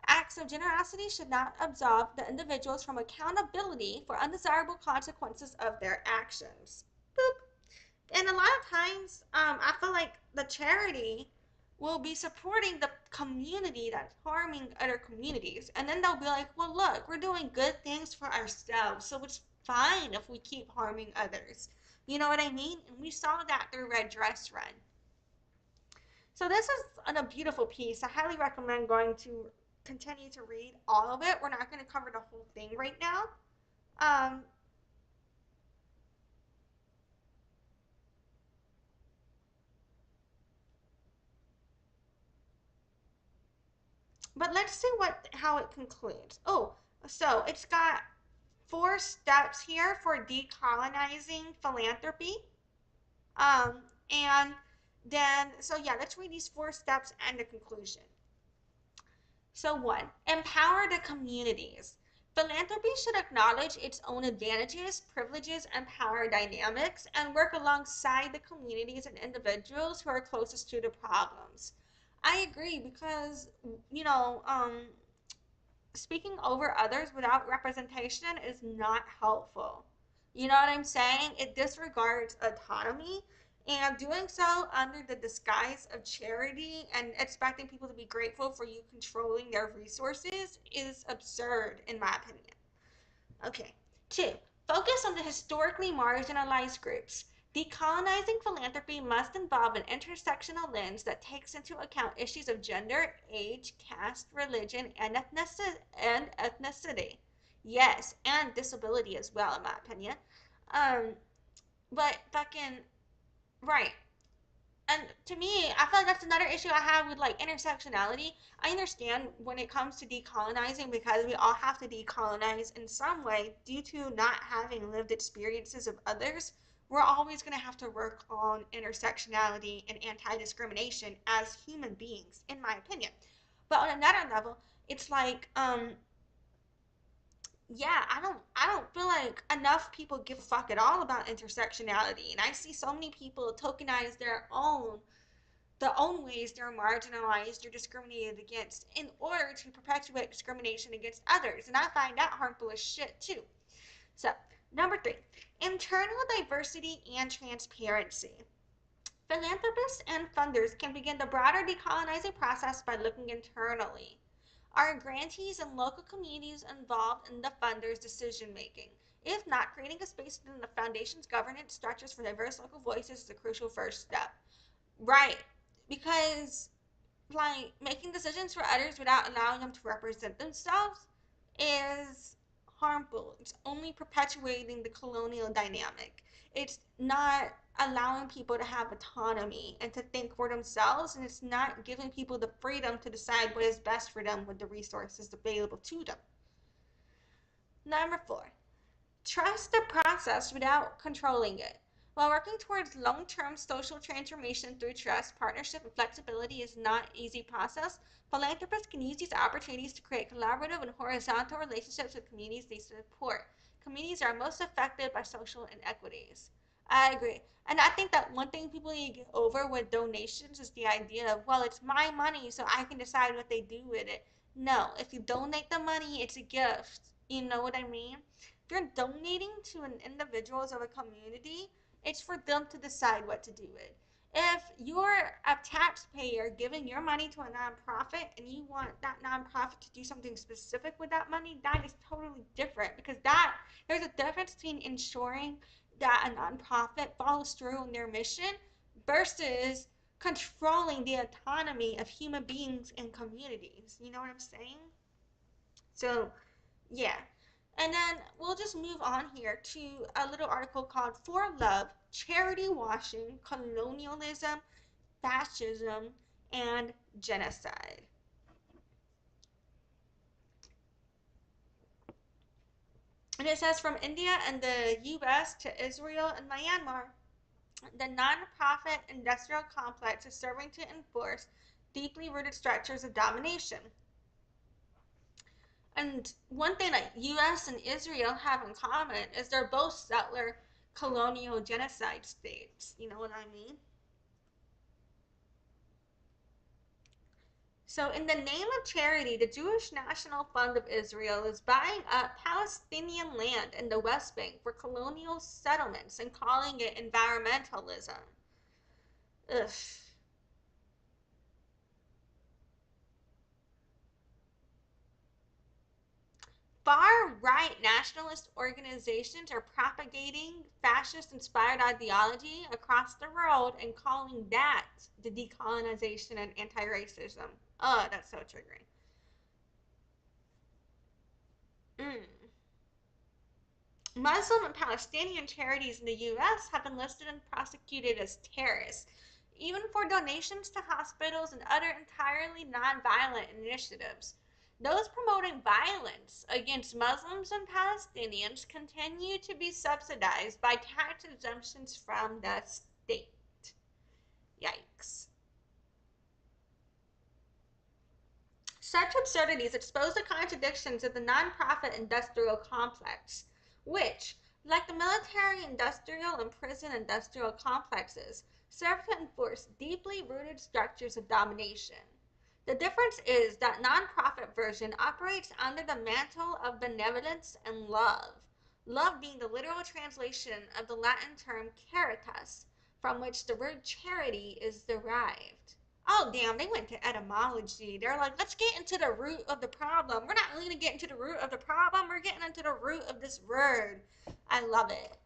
acts of generosity should not absolve the individuals from accountability for undesirable consequences of their actions. Boop. And a lot of times, I feel like the charity will be supporting the community that's harming other communities. And then they'll be like, well, look, we're doing good things for ourselves. So it's fine if we keep harming others. You know what I mean? And we saw that through Red Dress Run. So this is a beautiful piece. I highly recommend going to continue to read all of it. We're not going to cover the whole thing right now. Um, but let's see how it concludes. Oh, so it's got 4 steps here for decolonizing philanthropy. And then, so yeah, let's read these 4 steps and the conclusion. So, 1, empower the communities. Philanthropy should acknowledge its own advantages, privileges, and power dynamics and work alongside the communities and individuals who are closest to the problems. I agree because, you know, speaking over others without representation is not helpful. You know what I'm saying? It disregards autonomy, and doing so under the disguise of charity and expecting people to be grateful for you controlling their resources is absurd, in my opinion. Okay. 2, focus on the historically marginalized groups. Decolonizing philanthropy must involve an intersectional lens that takes into account issues of gender, age, caste, religion, and ethnicity. Yes, and disability as well, in my opinion. Um, but fucking right. And to me, I feel like that's another issue I have with like intersectionality. I understand when it comes to decolonizing because we all have to decolonize in some way due to not having lived experiences of others. We're always going to have to work on intersectionality and anti-discrimination as human beings, in my opinion. But on another level, it's like yeah, I don't feel like enough people give a fuck at all about intersectionality. And I see so many people tokenize their own ways they're marginalized or discriminated against in order to perpetuate discrimination against others. And I find that harmful as shit too. So, number 3, internal diversity and transparency. Philanthropists and funders can begin the broader decolonizing process by looking internally. Are grantees and local communities involved in the funders' decision making? If not, creating a space within the foundation's governance structures for diverse local voices is a crucial first step. Right. Because like making decisions for others without allowing them to represent themselves is harmful. It's only perpetuating the colonial dynamic. It's not allowing people to have autonomy and to think for themselves, and it's not giving people the freedom to decide what is best for them with the resources available to them. Number 4, trust the process without controlling it. While working towards long-term social transformation through trust, partnership, and flexibility is not an easy process, philanthropists can use these opportunities to create collaborative and horizontal relationships with communities they support. Communities are most affected by social inequities. I agree. And I think that one thing people need to get over with donations is the idea of, well, it's my money, so I can decide what they do with it. No, if you donate the money, it's a gift. You know what I mean? If you're donating to an individuals of a community, it's for them to decide what to do with. If you're a taxpayer giving your money to a nonprofit and you want that nonprofit to do something specific with that money, that is totally different because that there's a difference between ensuring that a nonprofit follows through on their mission versus controlling the autonomy of human beings and communities. You know what I'm saying? So yeah. And then we'll just move on here to a little article called For Love, Charity Washing, Colonialism, Fascism, and Genocide. And it says from India and the US to Israel and Myanmar, the nonprofit industrial complex is serving to enforce deeply rooted structures of domination. And one thing that US and Israel have in common is they're both settler colonial genocide states. You know what I mean? So, in the name of charity, the Jewish National Fund of Israel is buying up Palestinian land in the West Bank for colonial settlements and calling it environmentalism. Ugh. Far-right nationalist organizations are propagating fascist-inspired ideology across the world and calling that the decolonization and anti-racism. Oh, that's so triggering. Mm. Muslim and Palestinian charities in the U.S. have been listed and prosecuted as terrorists, even for donations to hospitals and other entirely nonviolent initiatives. Those promoting violence against Muslims and Palestinians continue to be subsidized by tax exemptions from the state. Yikes. Such absurdities expose the contradictions of the nonprofit industrial complex, which, like the military industrial and prison industrial complexes, serve to enforce deeply rooted structures of domination. The difference is that nonprofit version operates under the mantle of benevolence and love, love being the literal translation of the Latin term caritas, from which the word charity is derived. Oh, damn, they went to etymology. They're like, let's get into the root of the problem. We're not really going to get into the root of the problem. We're getting into the root of this word. I love it.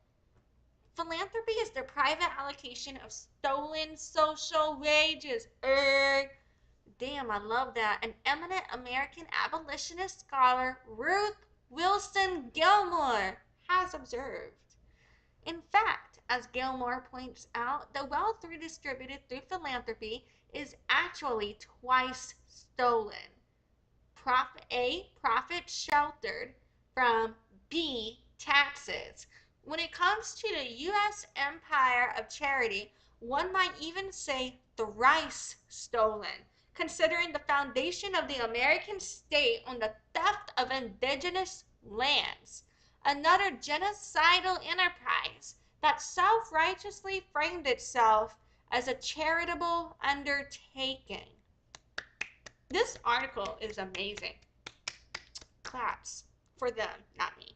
Philanthropy is the private allocation of stolen social wages. Damn, I love that. An eminent American abolitionist scholar, Ruth Wilson Gilmore, has observed. In fact, as Gilmore points out, the wealth redistributed through philanthropy is actually twice stolen. Profit sheltered from B, taxes. When it comes to the U.S. empire of charity, one might even say thrice stolen, considering the foundation of the American state on the theft of indigenous lands. Another genocidal enterprise that self-righteously framed itself as a charitable undertaking. This article is amazing. Claps for them, not me.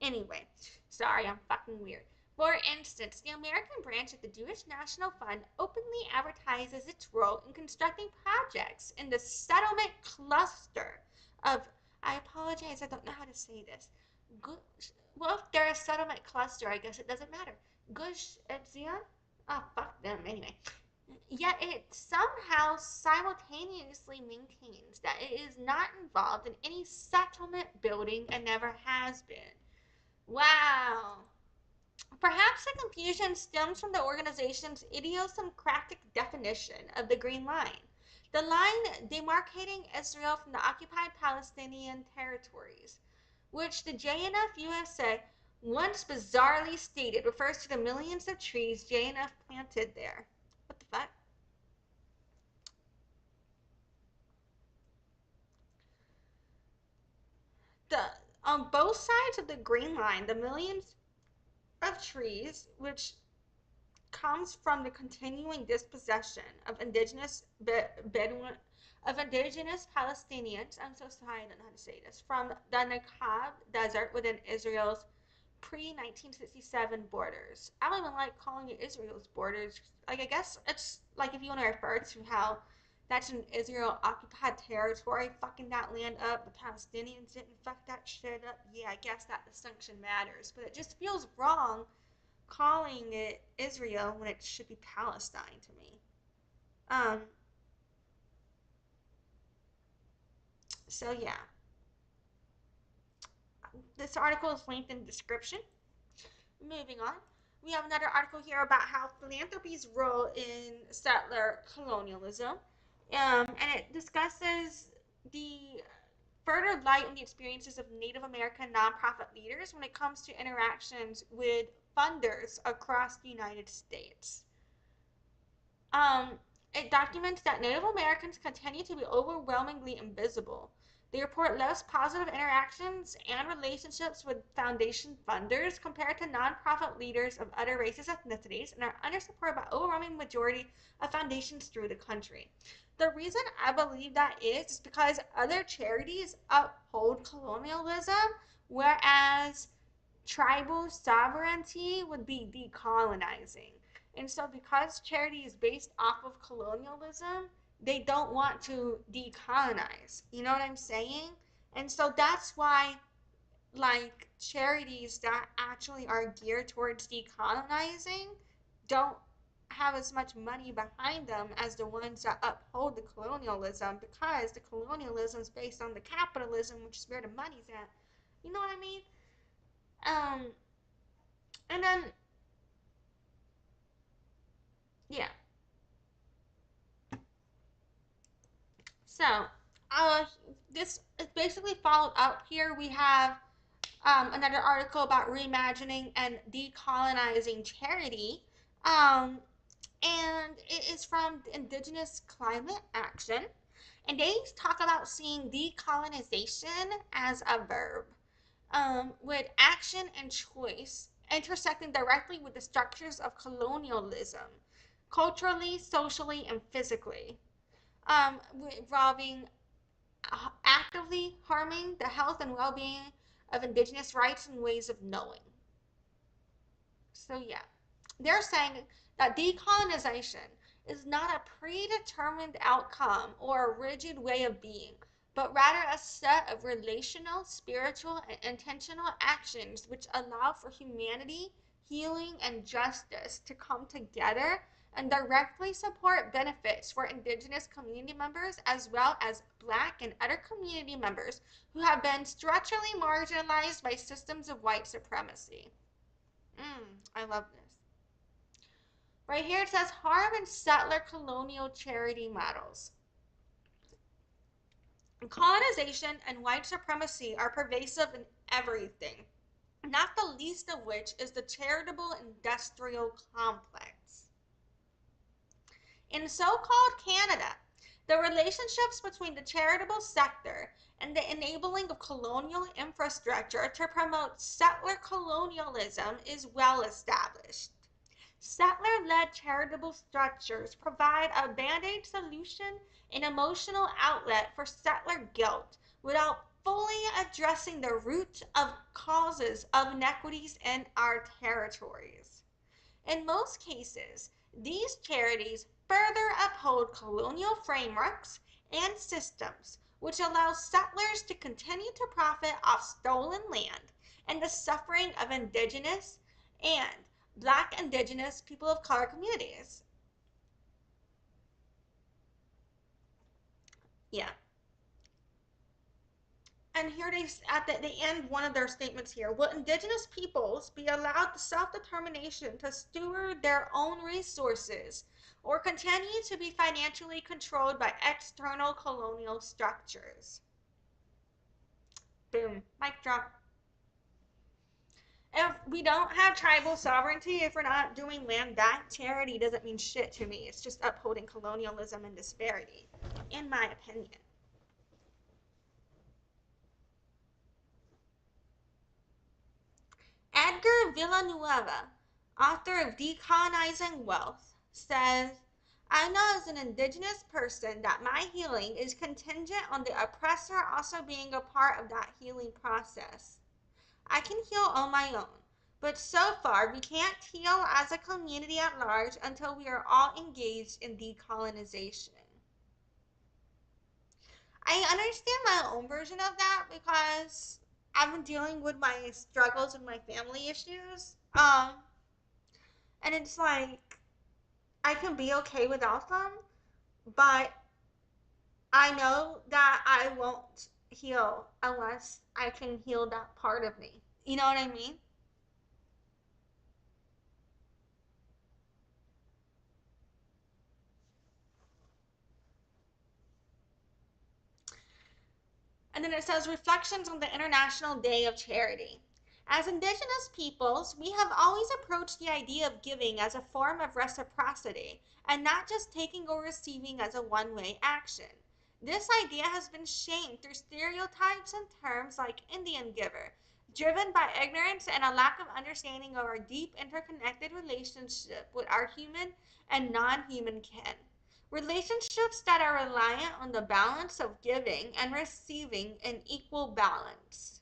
Anyway, sorry, I'm fucking weird. For instance, the American branch of the Jewish National Fund openly advertises its role in constructing projects in the settlement cluster of, I apologize, I don't know how to say this. Well, if they're a settlement cluster, I guess it doesn't matter. Gush Etzion? Oh, fuck them, anyway. Yet it somehow simultaneously maintains that it is not involved in any settlement building and never has been. Wow. Perhaps the confusion stems from the organization's idiosyncratic definition of the Green Line, the line demarcating Israel from the occupied Palestinian territories, which the JNF-USA once bizarrely stated refers to the millions of trees JNF planted there. What the fuck? On both sides of the Green Line, the millions of trees, which comes from the continuing dispossession of indigenous Bedouin, of indigenous Palestinians. I'm so sorry, I don't know how to say this. From the Negev Desert within Israel's pre-1967 borders. I don't even like calling it Israel's borders. Like, I guess it's like if you want to refer to how that's an Israel occupied territory, fucking that land up. The Palestinians didn't fuck that shit up. Yeah, I guess that distinction matters. But it just feels wrong calling it Israel when it should be Palestine to me. Um, so yeah. This article is linked in the description. Moving on. We have another article here about how philanthropy's role in settler colonialism. And it discusses the further light on the experiences of Native American nonprofit leaders when it comes to interactions with funders across the United States. Um, it documents that Native Americans continue to be overwhelmingly invisible, They report less positive interactions and relationships with foundation funders compared to nonprofit leaders of other races, ethnicities, and are undersupported by overwhelming majority of foundations through the country. The reason I believe that is because other charities uphold colonialism, whereas tribal sovereignty would be decolonizing. And so, because charity is based off of colonialism, they don't want to decolonize. You know what I'm saying? And so, that's why, like, charities that actually are geared towards decolonizing don't have as much money behind them as the ones that uphold the colonialism, because the colonialism is based on the capitalism, which is where the money's at. You know what I mean? Um, and then, yeah. So, uh, this is basically followed up here. We have another article about reimagining and decolonizing charity. Um, and it is from Indigenous Climate Action. And they talk about seeing decolonization as a verb, with action and choice intersecting directly with the structures of colonialism, culturally, socially, and physically, involving actively harming the health and well-being of indigenous rights and ways of knowing. So yeah, they're saying that decolonization is not a predetermined outcome or a rigid way of being, but rather a set of relational, spiritual, and intentional actions which allow for humanity, healing, and justice to come together and directly support benefits for Indigenous community members as well as Black and other community members who have been structurally marginalized by systems of white supremacy. I love this. Right here it says harm and settler colonial charity models. Colonization and white supremacy are pervasive in everything, not the least of which is the charitable industrial complex. In so-called Canada, the relationships between the charitable sector and the enabling of colonial infrastructure to promote settler colonialism is well established. Settler-led charitable structures provide a band-aid solution and emotional outlet for settler guilt without fully addressing the root of causes of inequities in our territories. In most cases, these charities further uphold colonial frameworks and systems which allow settlers to continue to profit off stolen land and the suffering of Indigenous and Black, Indigenous, people of color communities. Yeah. And here at the end, one of their statements here: will Indigenous peoples be allowed the self-determination to steward their own resources or continue to be financially controlled by external colonial structures? Boom. Mic drop. If we don't have tribal sovereignty, if we're not doing land back, charity doesn't mean shit to me. It's just upholding colonialism and disparity, in my opinion. Edgar Villanueva, author of Decolonizing Wealth, says, I know as an Indigenous person that my healing is contingent on the oppressor also being a part of that healing process. I can heal on my own, but so far we can't heal as a community at large until we are all engaged in decolonization. I understand my own version of that because I've been dealing with my struggles and my family issues. And it's like I can be okay without them, but I know that I won't heal unless I can heal that part of me. You know what I mean? And then it says reflections on the International Day of Charity. As Indigenous peoples, we have always approached the idea of giving as a form of reciprocity and not just taking or receiving as a one-way action. This idea has been shamed through stereotypes and terms like Indian giver, driven by ignorance and a lack of understanding of our deep interconnected relationship with our human and non-human kin. Relationships that are reliant on the balance of giving and receiving in equal balance.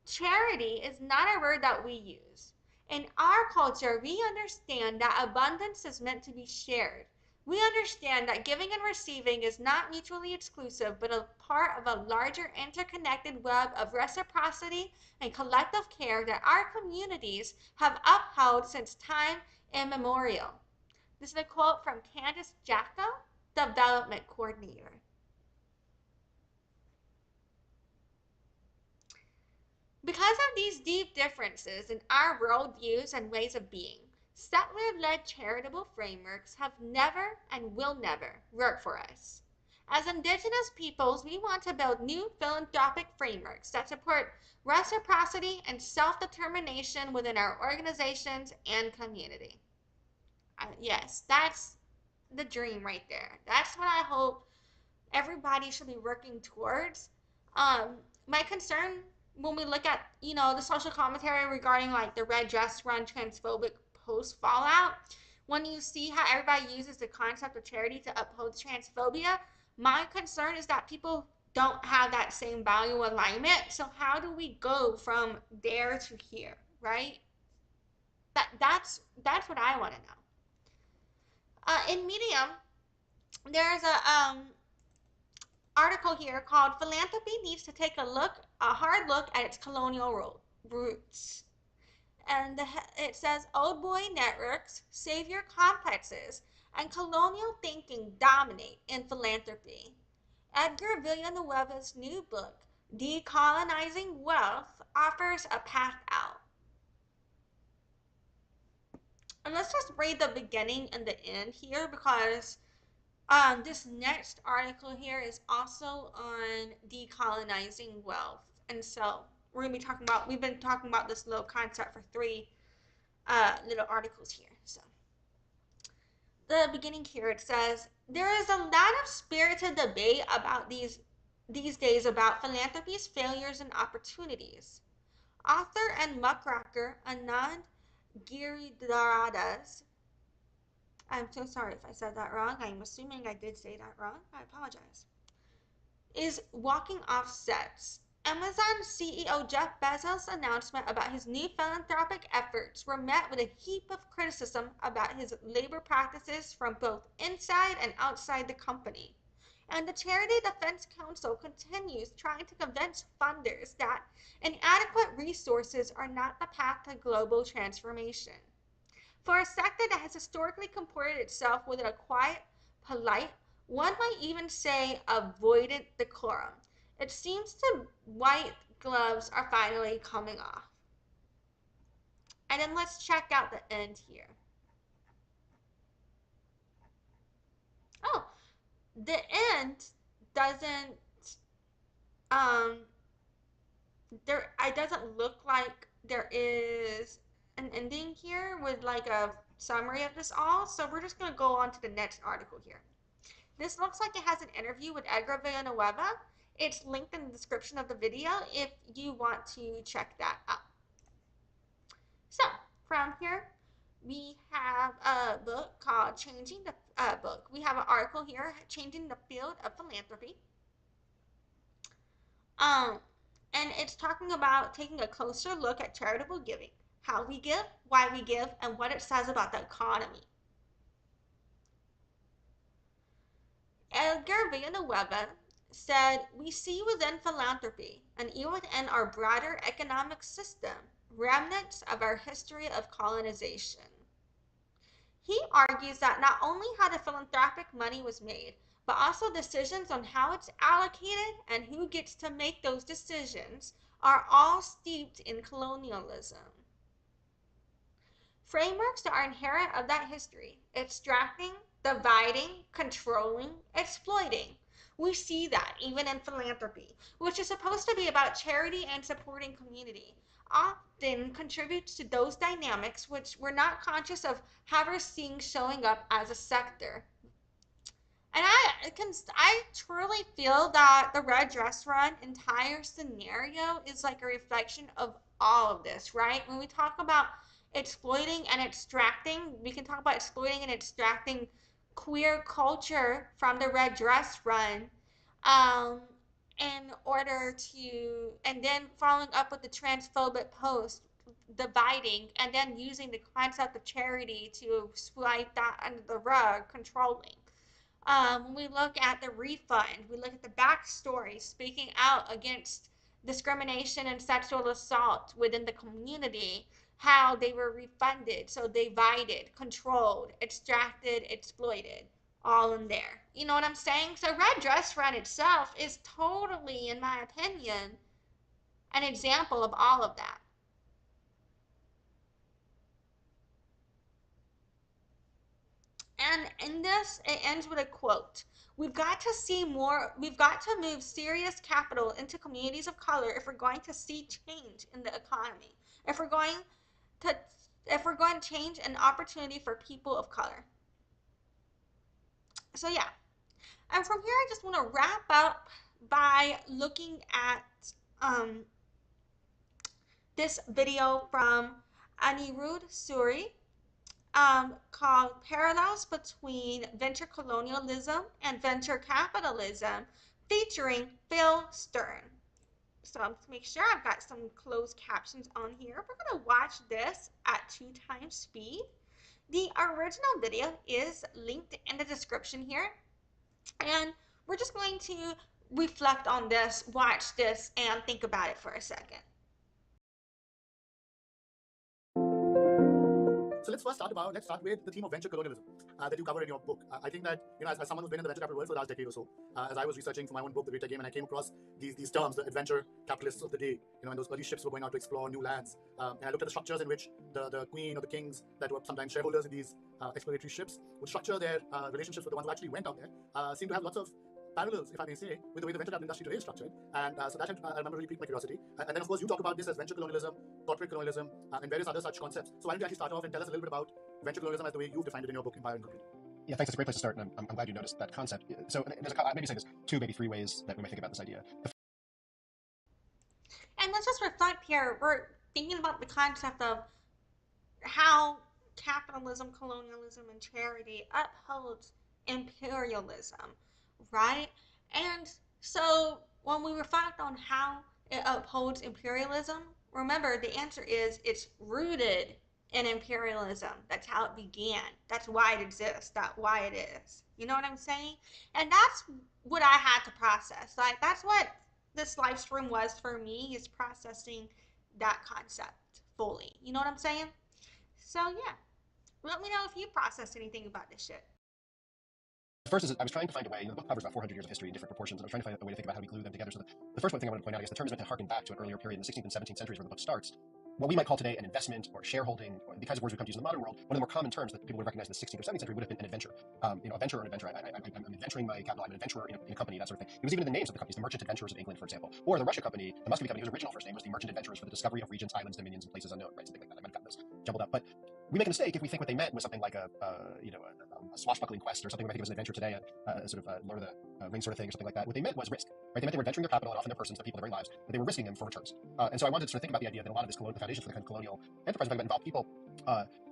Charity is not a word that we use. In our culture, we understand that abundance is meant to be shared. We understand that giving and receiving is not mutually exclusive, but a part of a larger interconnected web of reciprocity and collective care that our communities have upheld since time immemorial. This is a quote from Candace Jacko, Development Coordinator. Because of these deep differences in our worldviews and ways of being, settler-led charitable frameworks have never and will never work for us. As Indigenous peoples, we want to build new philanthropic frameworks that support reciprocity and self-determination within our organizations and community. Yes, that's the dream right there. That's what I hope everybody should be working towards. My concern when we look at, the social commentary regarding like the red dress run transphobic post fallout, when you see how everybody uses the concept of charity to uphold transphobia, my concern is that people don't have that same value alignment. So how do we go from there to here, right? That's what I want to know. In Medium, there's a article here called Philanthropy Needs to Take a Hard Look at Its Colonial Roots. And it says old boy networks, savior complexes, and colonial thinking dominate in philanthropy. Edgar Villanueva's new book, Decolonizing Wealth, offers a path out. And let's just read the beginning and the end here because this next article here is also on decolonizing wealth. And so we've been talking about this little concept for three little articles here. So the beginning here, it says, there is a lot of spirited debate about these days about philanthropy's failures and opportunities. Author and muckraker Anand Giridharadas, I'm so sorry if I said that wrong. I'm assuming I did say that wrong. I apologize. Is walking off sets. Amazon CEO Jeff Bezos' announcement about his new philanthropic efforts were met with a heap of criticism about his labor practices from both inside and outside the company. And the Charity Defense Council continues trying to convince funders that inadequate resources are not the path to global transformation. For a sector that has historically comported itself with a quiet, polite, one might even say avoidant decorum, it seems the white gloves are finally coming off. And then let's check out the end here. Oh, the end doesn't, it doesn't look like there is an ending here with like a summary of this all. So we're just going to go on to the next article here. This looks like it has an interview with Edgar Villanueva. It's linked in the description of the video if you want to check that out. So from here, we have a book called Changing the Book. We have an article here, Changing the Field of Philanthropy. And it's talking about taking a closer look at charitable giving, how we give, why we give, and what it says about the economy. Edgar Villanueva said, we see within philanthropy, and even within our broader economic system, remnants of our history of colonization. He argues that not only how the philanthropic money was made, but also decisions on how it's allocated and who gets to make those decisions are all steeped in colonialism. Frameworks that are inherent of that history, extracting, dividing, controlling, exploiting. We see that even in philanthropy, which is supposed to be about charity and supporting community, often contributes to those dynamics which we're not conscious of ever seeing showing up as a sector. And I truly feel that the red dress run entire scenario is like a reflection of all of this, right? When we talk about exploiting and extracting, we can talk about exploiting and extracting queer culture from the red dress run, um, in order to, and then following up with the transphobic post, dividing, and then using the concept of charity to swipe that under the rug, controlling. When we look at the refund, we look at the backstory, speaking out against discrimination and sexual assault within the community, how they were refunded, so divided, controlled, extracted, exploited, all in there. You know what I'm saying? So Red Dress Run itself is totally, in my opinion, an example of all of that. And in this, it ends with a quote. We've got to see more, we've got to move serious capital into communities of color if we're going to see change in the economy. If we're going to if we're going to change an opportunity for people of color. So yeah. And from here I just want to wrap up by looking at um, this video from Anirudh Suri, called Parallels Between Venture Colonialism and Venture Capitalism, featuring Phil Stern. So to make sure I've got some closed captions on here, we're going to watch this at 2x speed. The original video is linked in the description here, and we're just going to reflect on this, watch this, and think about it for a second. So let's start with the theme of venture colonialism that you cover in your book. I think that, as someone who's been in the venture capital world for the last decade or so, as I was researching for my own book, The Greater Game, and I came across these terms, the adventure capitalists of the day, and those early ships were going out to explore new lands. And I looked at the structures in which the queen or the kings that were sometimes shareholders in these exploratory ships would structure their relationships with the ones who actually went out there, seem to have lots of parallels, if I may say, with the way the venture capital industry today is structured. And so that I remember really piqued my curiosity. And then, of course, you talk about this as venture colonialism, corporate colonialism, and various other such concepts. So why don't you actually start off and tell us a little bit about venture colonialism as the way you've defined it in your book, Empire Incomplete? Yeah, thanks. It's a great place to start, and I'm glad you noticed that concept. So there's maybe say there's two, maybe three ways that we might think about this idea. And let's just reflect here. We're thinking about the concept of how capitalism, colonialism, and charity upholds imperialism, right? And so when we reflect on how it upholds imperialism, remember the answer is it's rooted in imperialism. That's how it began. That's why it exists. That's why it is. You know what I'm saying? And that's what I had to process. Like, that's what this live stream was for me, is processing that concept fully. You know what I'm saying? So yeah, let me know if you processed anything about this shit. First is I was trying to find a way, the book covers about 400 years of history in different proportions, and I was trying to find a way to think about how we glue them together. So the first one thing I want to point out is the term is meant to harken back to an earlier period in the 16th and 17th centuries where the book starts. What we might call today an investment or shareholding, or the kinds of words we come to use in the modern world, one of the more common terms that people would recognize in the 16th or 17th century would have been an adventure. A venture or an adventure. I'm adventuring my capital. I'm an adventurer in a company, that sort of thing. It was even in the names of the companies, the Merchant Adventurers of England, for example, or the Russia company, the Muscovy company, whose original first name was the Merchant Adventurers for the discovery of regions, islands, dominions, and places unknown, right? Something like that. I might have gotten those jumbled up, but we make a mistake if we think what they meant was something like a swashbuckling quest or something we might think of as an adventure today, a sort of Lord of the Rings sort of thing or something like that. What they meant was risk, right? They meant they were venturing their capital and often their persons, the people, their very lives, but they were risking them for returns. And so I wanted to sort of think about the idea that a lot of this the foundations for the kind of colonial enterprise involve people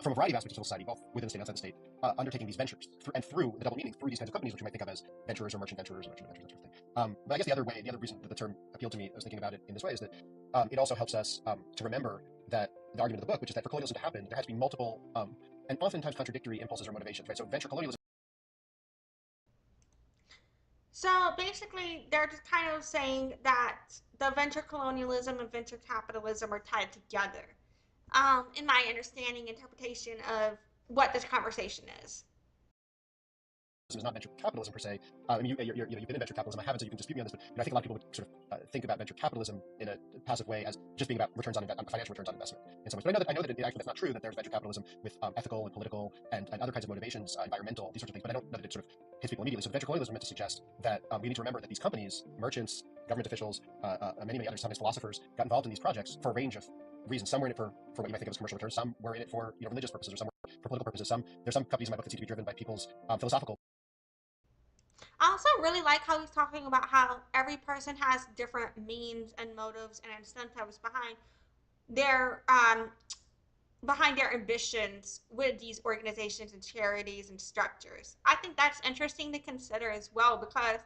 from a variety of aspects of civil society, both within the state and outside the state, undertaking these ventures, and through the double meaning, through these kinds of companies, which you might think of as venturers or merchant venturers or merchant adventurers, that sort of thing. But I guess the other reason that the term appealed to me, I was thinking about it in this way, is that it also helps us to remember that the argument of the book, which is that for colonialism to happen, there has to be multiple and oftentimes contradictory impulses or motivations, right? So venture colonialism. So basically, they're just kind of saying that the venture colonialism and venture capitalism are tied together, in my understanding, interpretation of what this conversation is. Is not venture capitalism per se. You've been in venture capitalism. I haven't, so you can dispute me on this, but I think a lot of people would sort of think about venture capitalism in a passive way as just being about returns on financial returns on investment in some ways. But I know that actually that's not true. That there's venture capitalism with ethical and political and other kinds of motivations, environmental, these sorts of things. But I don't know that it sort of hits people immediately. So venture colonialism meant to suggest that we need to remember that these companies, merchants, government officials, many other sometimes philosophers got involved in these projects for a range of reasons. Some were in it for what you might think of as commercial returns. Some were in it for religious purposes, or some were for political purposes. There's some companies in my book that seem to be driven by people's philosophical. also really like how he's talking about how every person has different means and motives and incentives their um, behind their ambitions with these organizations and charities and structures. I think that's interesting to consider as well because,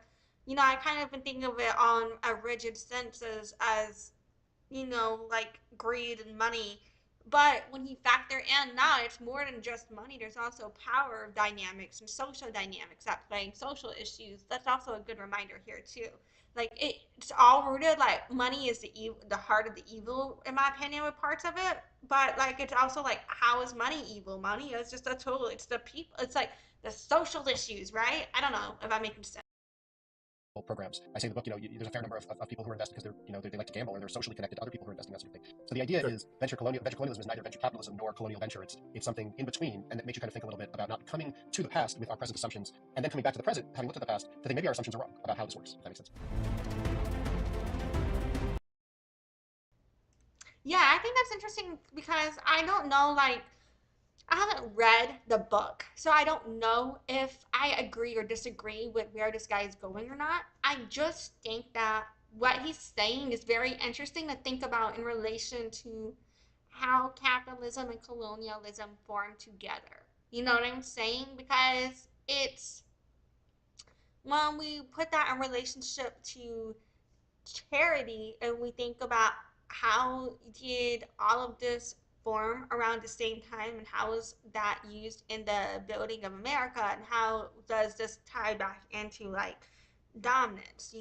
I kind of been thinking of it on a rigid sense as like greed and money. But when you factor in now, it's more than just money. There's also power dynamics and social dynamics at play, and social issues. That's also a good reminder here too. Like it's all rooted. Like money is the heart of the evil, in my opinion, with parts of it. But like it's also like, how is money evil? Money is just a tool. It's the people. It's like the social issues, right? I don't know if I'm making sense. Programs. I say in the book, there's a fair number of people who are invested because they like to gamble or they're socially connected to other people who are investing, that sort of thing. So the idea is venture colonialism is neither venture capitalism nor colonial venture. It's something in between, and it makes you kind of think a little bit about not coming to the past with our present assumptions and then coming back to the present, having looked at the past, to think maybe our assumptions are wrong about how this works. If that makes sense. Yeah, I think that's interesting because I don't know, like, I haven't read the book, so I don't know if I agree or disagree with where this guy is going or not. I just think that what he's saying is very interesting to think about in relation to how capitalism and colonialism form together. You know what I'm saying? Because it's when we put that in relationship to charity and we think about how did all of this form around the same time and how is that used in the building of America and how does this tie back into like dominance,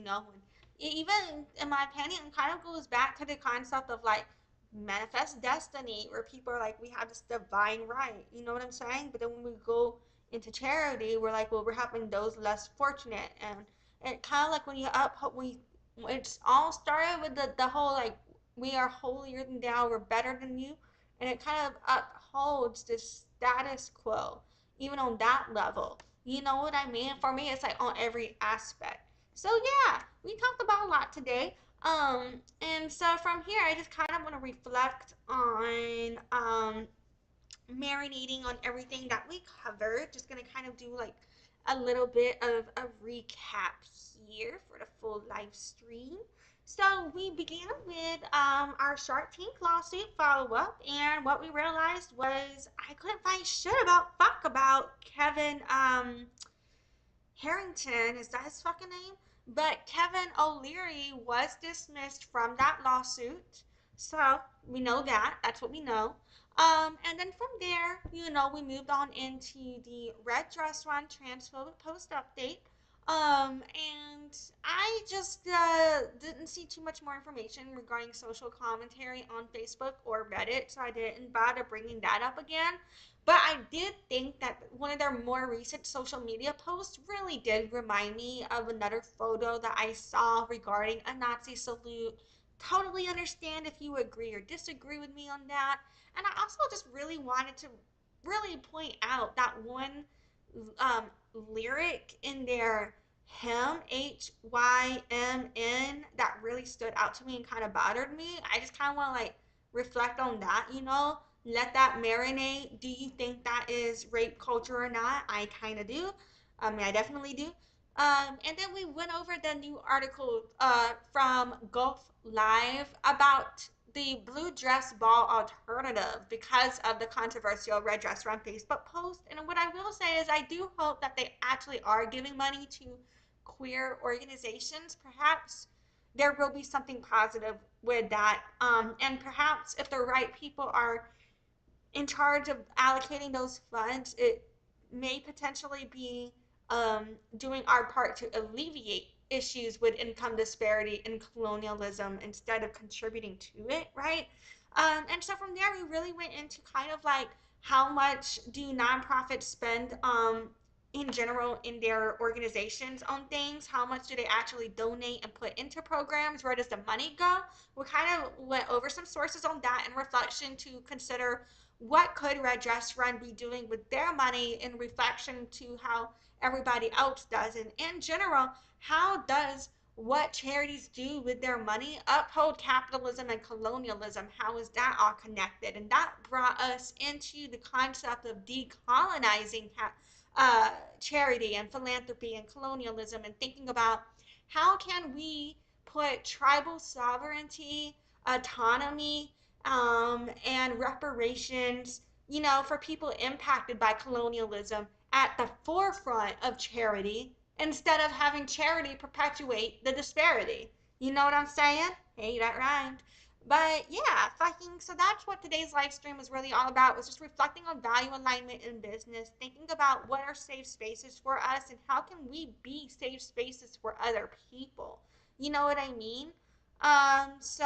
even in my opinion kind of goes back to the concept of like manifest destiny where people are like we have this divine right, you know what I'm saying? But then when we go into charity we're like, well, we're helping those less fortunate. And it kind of like when you up we it's all started with the whole like we are holier than thou, we're better than you, and it kind of upholds this status quo even on that level. You know what I mean? For me, it's like on every aspect. So yeah, we talked about a lot today. And so from here, I just kind of want to reflect on marinating on everything that we covered. Just gonna kind of do like a little bit of a recap here for the full live stream. So we began with our Shark Tank lawsuit follow up, and what we realized was I couldn't find shit about Kevin Harrington. Is that his fucking name? But Kevin O'Leary was dismissed from that lawsuit. So we know that. That's what we know. And then from there, we moved on into the Red Dress Run Transphobic Post Update. And I just didn't see too much more information regarding social commentary on Facebook or Reddit, so I didn't bother bringing that up again. But I did think that one of their more recent social media posts really did remind me of another photo that I saw regarding a Nazi salute. Totally understand if you agree or disagree with me on that. And I also just really wanted to really point out that one um, lyric in their hymn, HYMN, that really stood out to me and kind of bothered me. I just kind of want to like reflect on that. Let that marinate. Do you think that is rape culture or not? I kind of do. I mean, I definitely do. And then we went over the new article from Gulf Live about the blue dress ball alternative because of the controversial red dress run Facebook post. And what I will say is I do hope that they actually are giving money to queer organizations. Perhaps there will be something positive with that. And perhaps if the right people are in charge of allocating those funds, it may potentially be doing our part to alleviate issues with income disparity and colonialism instead of contributing to it, right? And so from there, we really went into kind of like how much do nonprofits spend in general in their organizations on things? How much do they actually donate and put into programs? Where does the money go? We kind of went over some sources on that in reflection to consider what could Red Dress Run be doing with their money in reflection to how everybody else does. And in general, how does what charities do with their money uphold capitalism and colonialism? How is that all connected? And that brought us into the concept of decolonizing charity and philanthropy and colonialism, and thinking about how can we put tribal sovereignty, autonomy, and reparations, for people impacted by colonialism at the forefront of charity instead of having charity perpetuate the disparity. You know what I'm saying? Hey, that rhymed. But yeah, fucking, so that's what today's live stream was really all about, was just reflecting on value alignment in business, thinking about what are safe spaces for us and how can we be safe spaces for other people. You know what I mean? So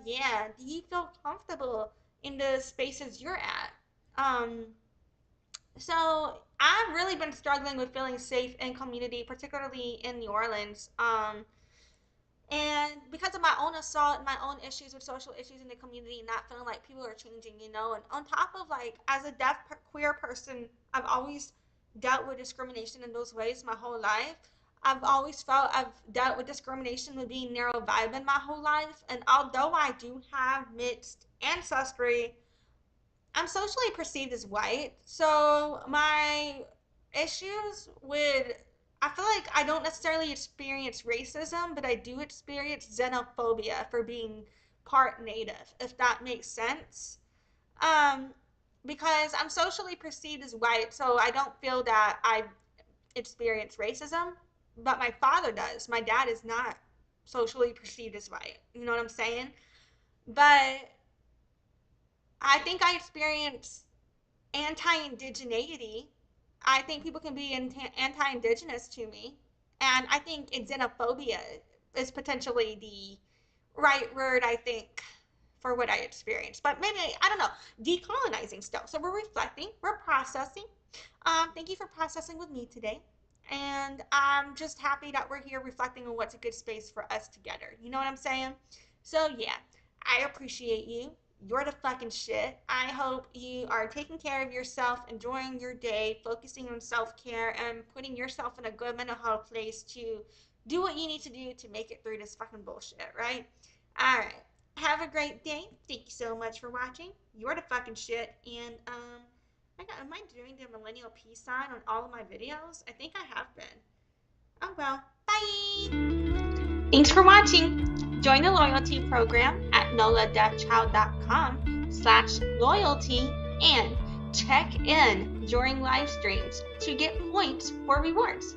yeah, do you feel comfortable in the spaces you're at? Um, so I've really been struggling with feeling safe in community, particularly in New Orleans. And because of my own assault, my own issues with social issues in the community, not feeling like people are changing, and on top of, like, as a deaf queer person, I've always dealt with discrimination in those ways my whole life. I've always felt I've dealt with discrimination with being narrow vibe my whole life. And although I do have mixed ancestry, I'm socially perceived as white. So my issues with, I feel like I don't necessarily experience racism, but I do experience xenophobia for being part native, if that makes sense. Um, because I'm socially perceived as white, so I don't feel that I experience racism, but my father does. My dad is not socially perceived as white. You know what I'm saying? But I think I experience anti-indigeneity. I think people can be anti-indigenous to me, and I think xenophobia is potentially the right word, I think, for what I experienced. But maybe, I don't know, decolonizing stuff. So we're reflecting, we're processing. Thank you for processing with me today. And I'm just happy that we're here reflecting on what's a good space for us together. You know what I'm saying? So yeah, I appreciate you. You're the fucking shit. I hope you are taking care of yourself, enjoying your day, focusing on self-care, and putting yourself in a good mental health place to do what you need to do to make it through this fucking bullshit, right? All right. Have a great day. Thank you so much for watching. You're the fucking shit. And am I doing the millennial peace sign on all of my videos? I think I have been. Oh well. Bye. Thanks for watching. Join the loyalty program at noladeafchild.com/loyalty and check in during live streams to get points for rewards.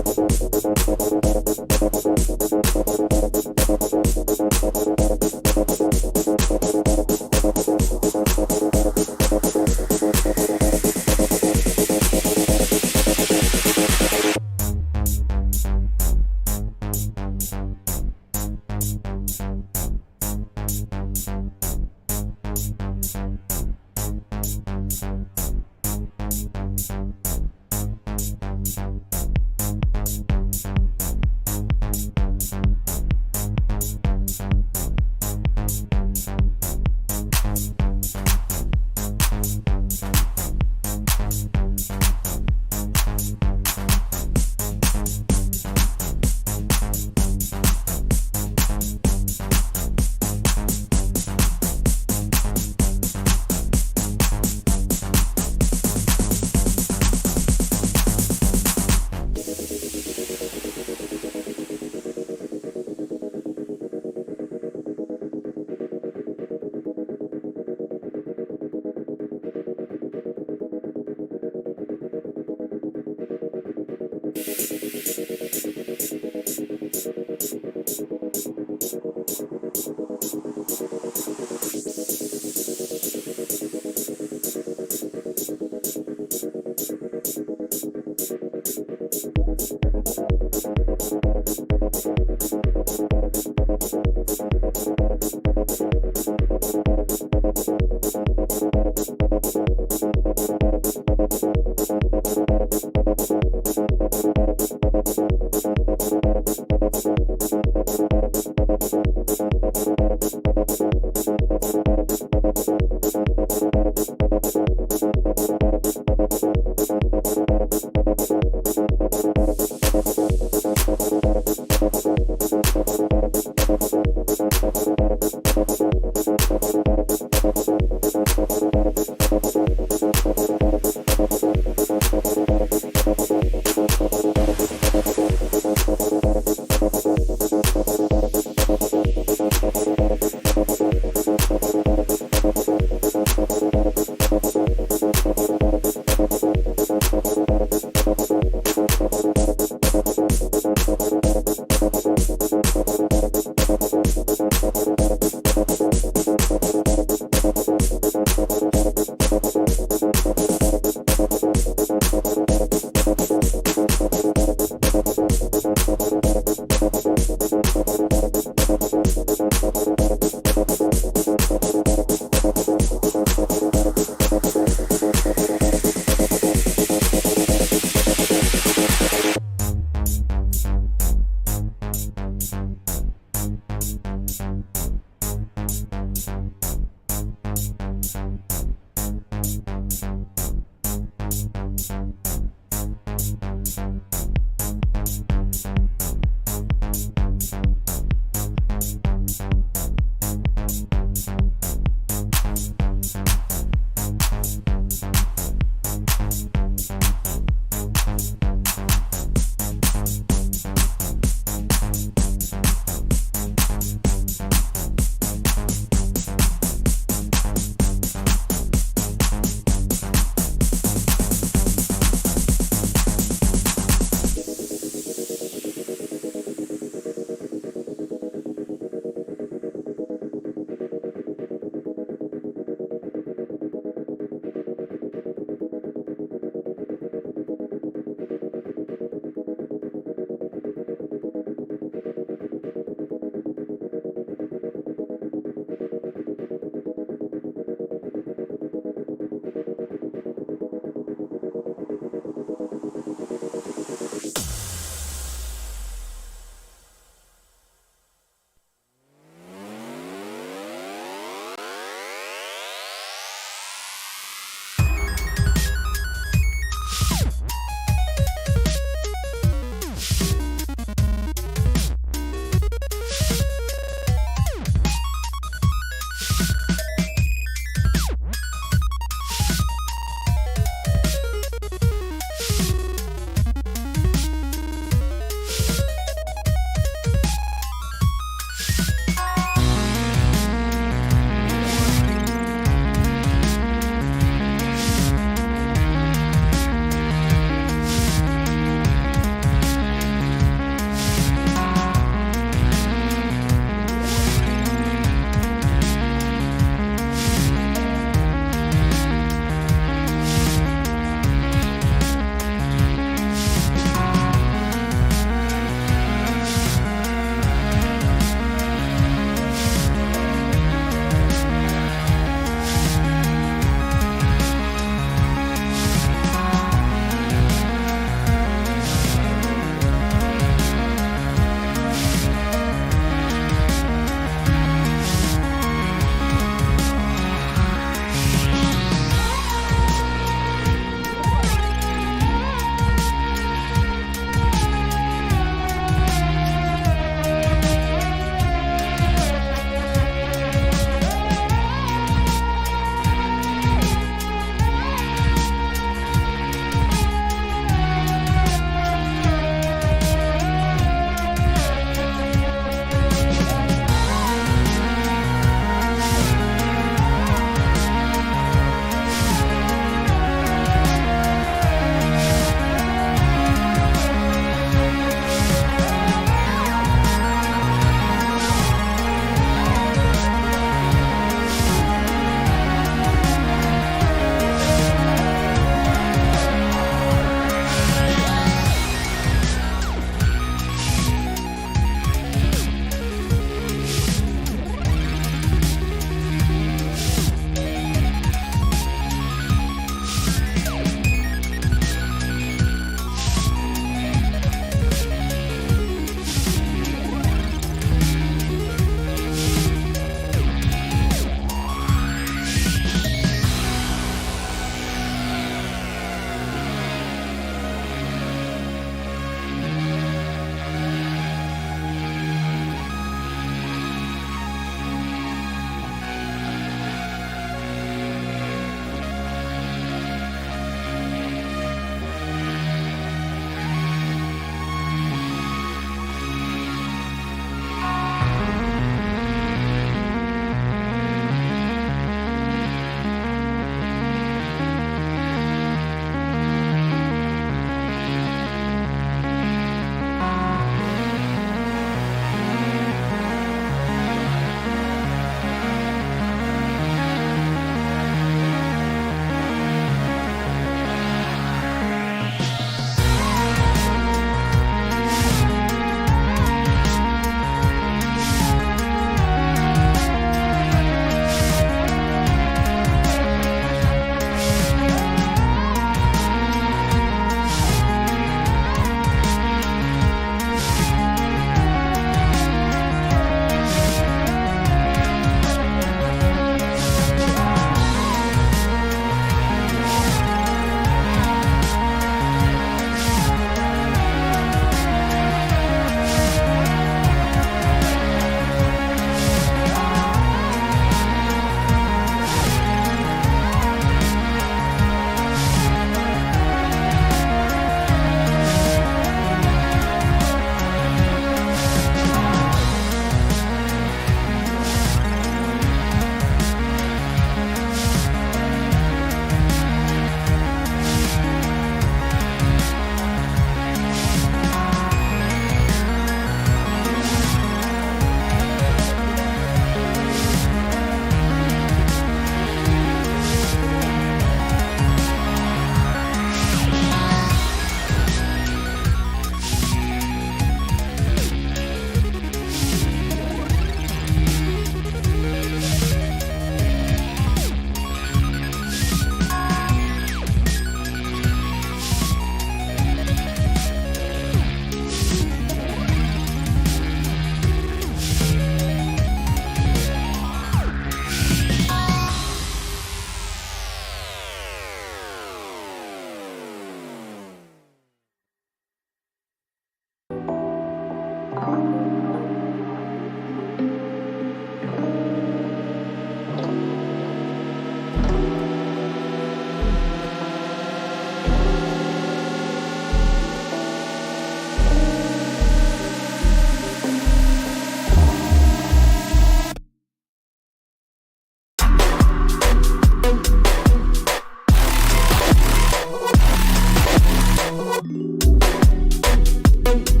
refund.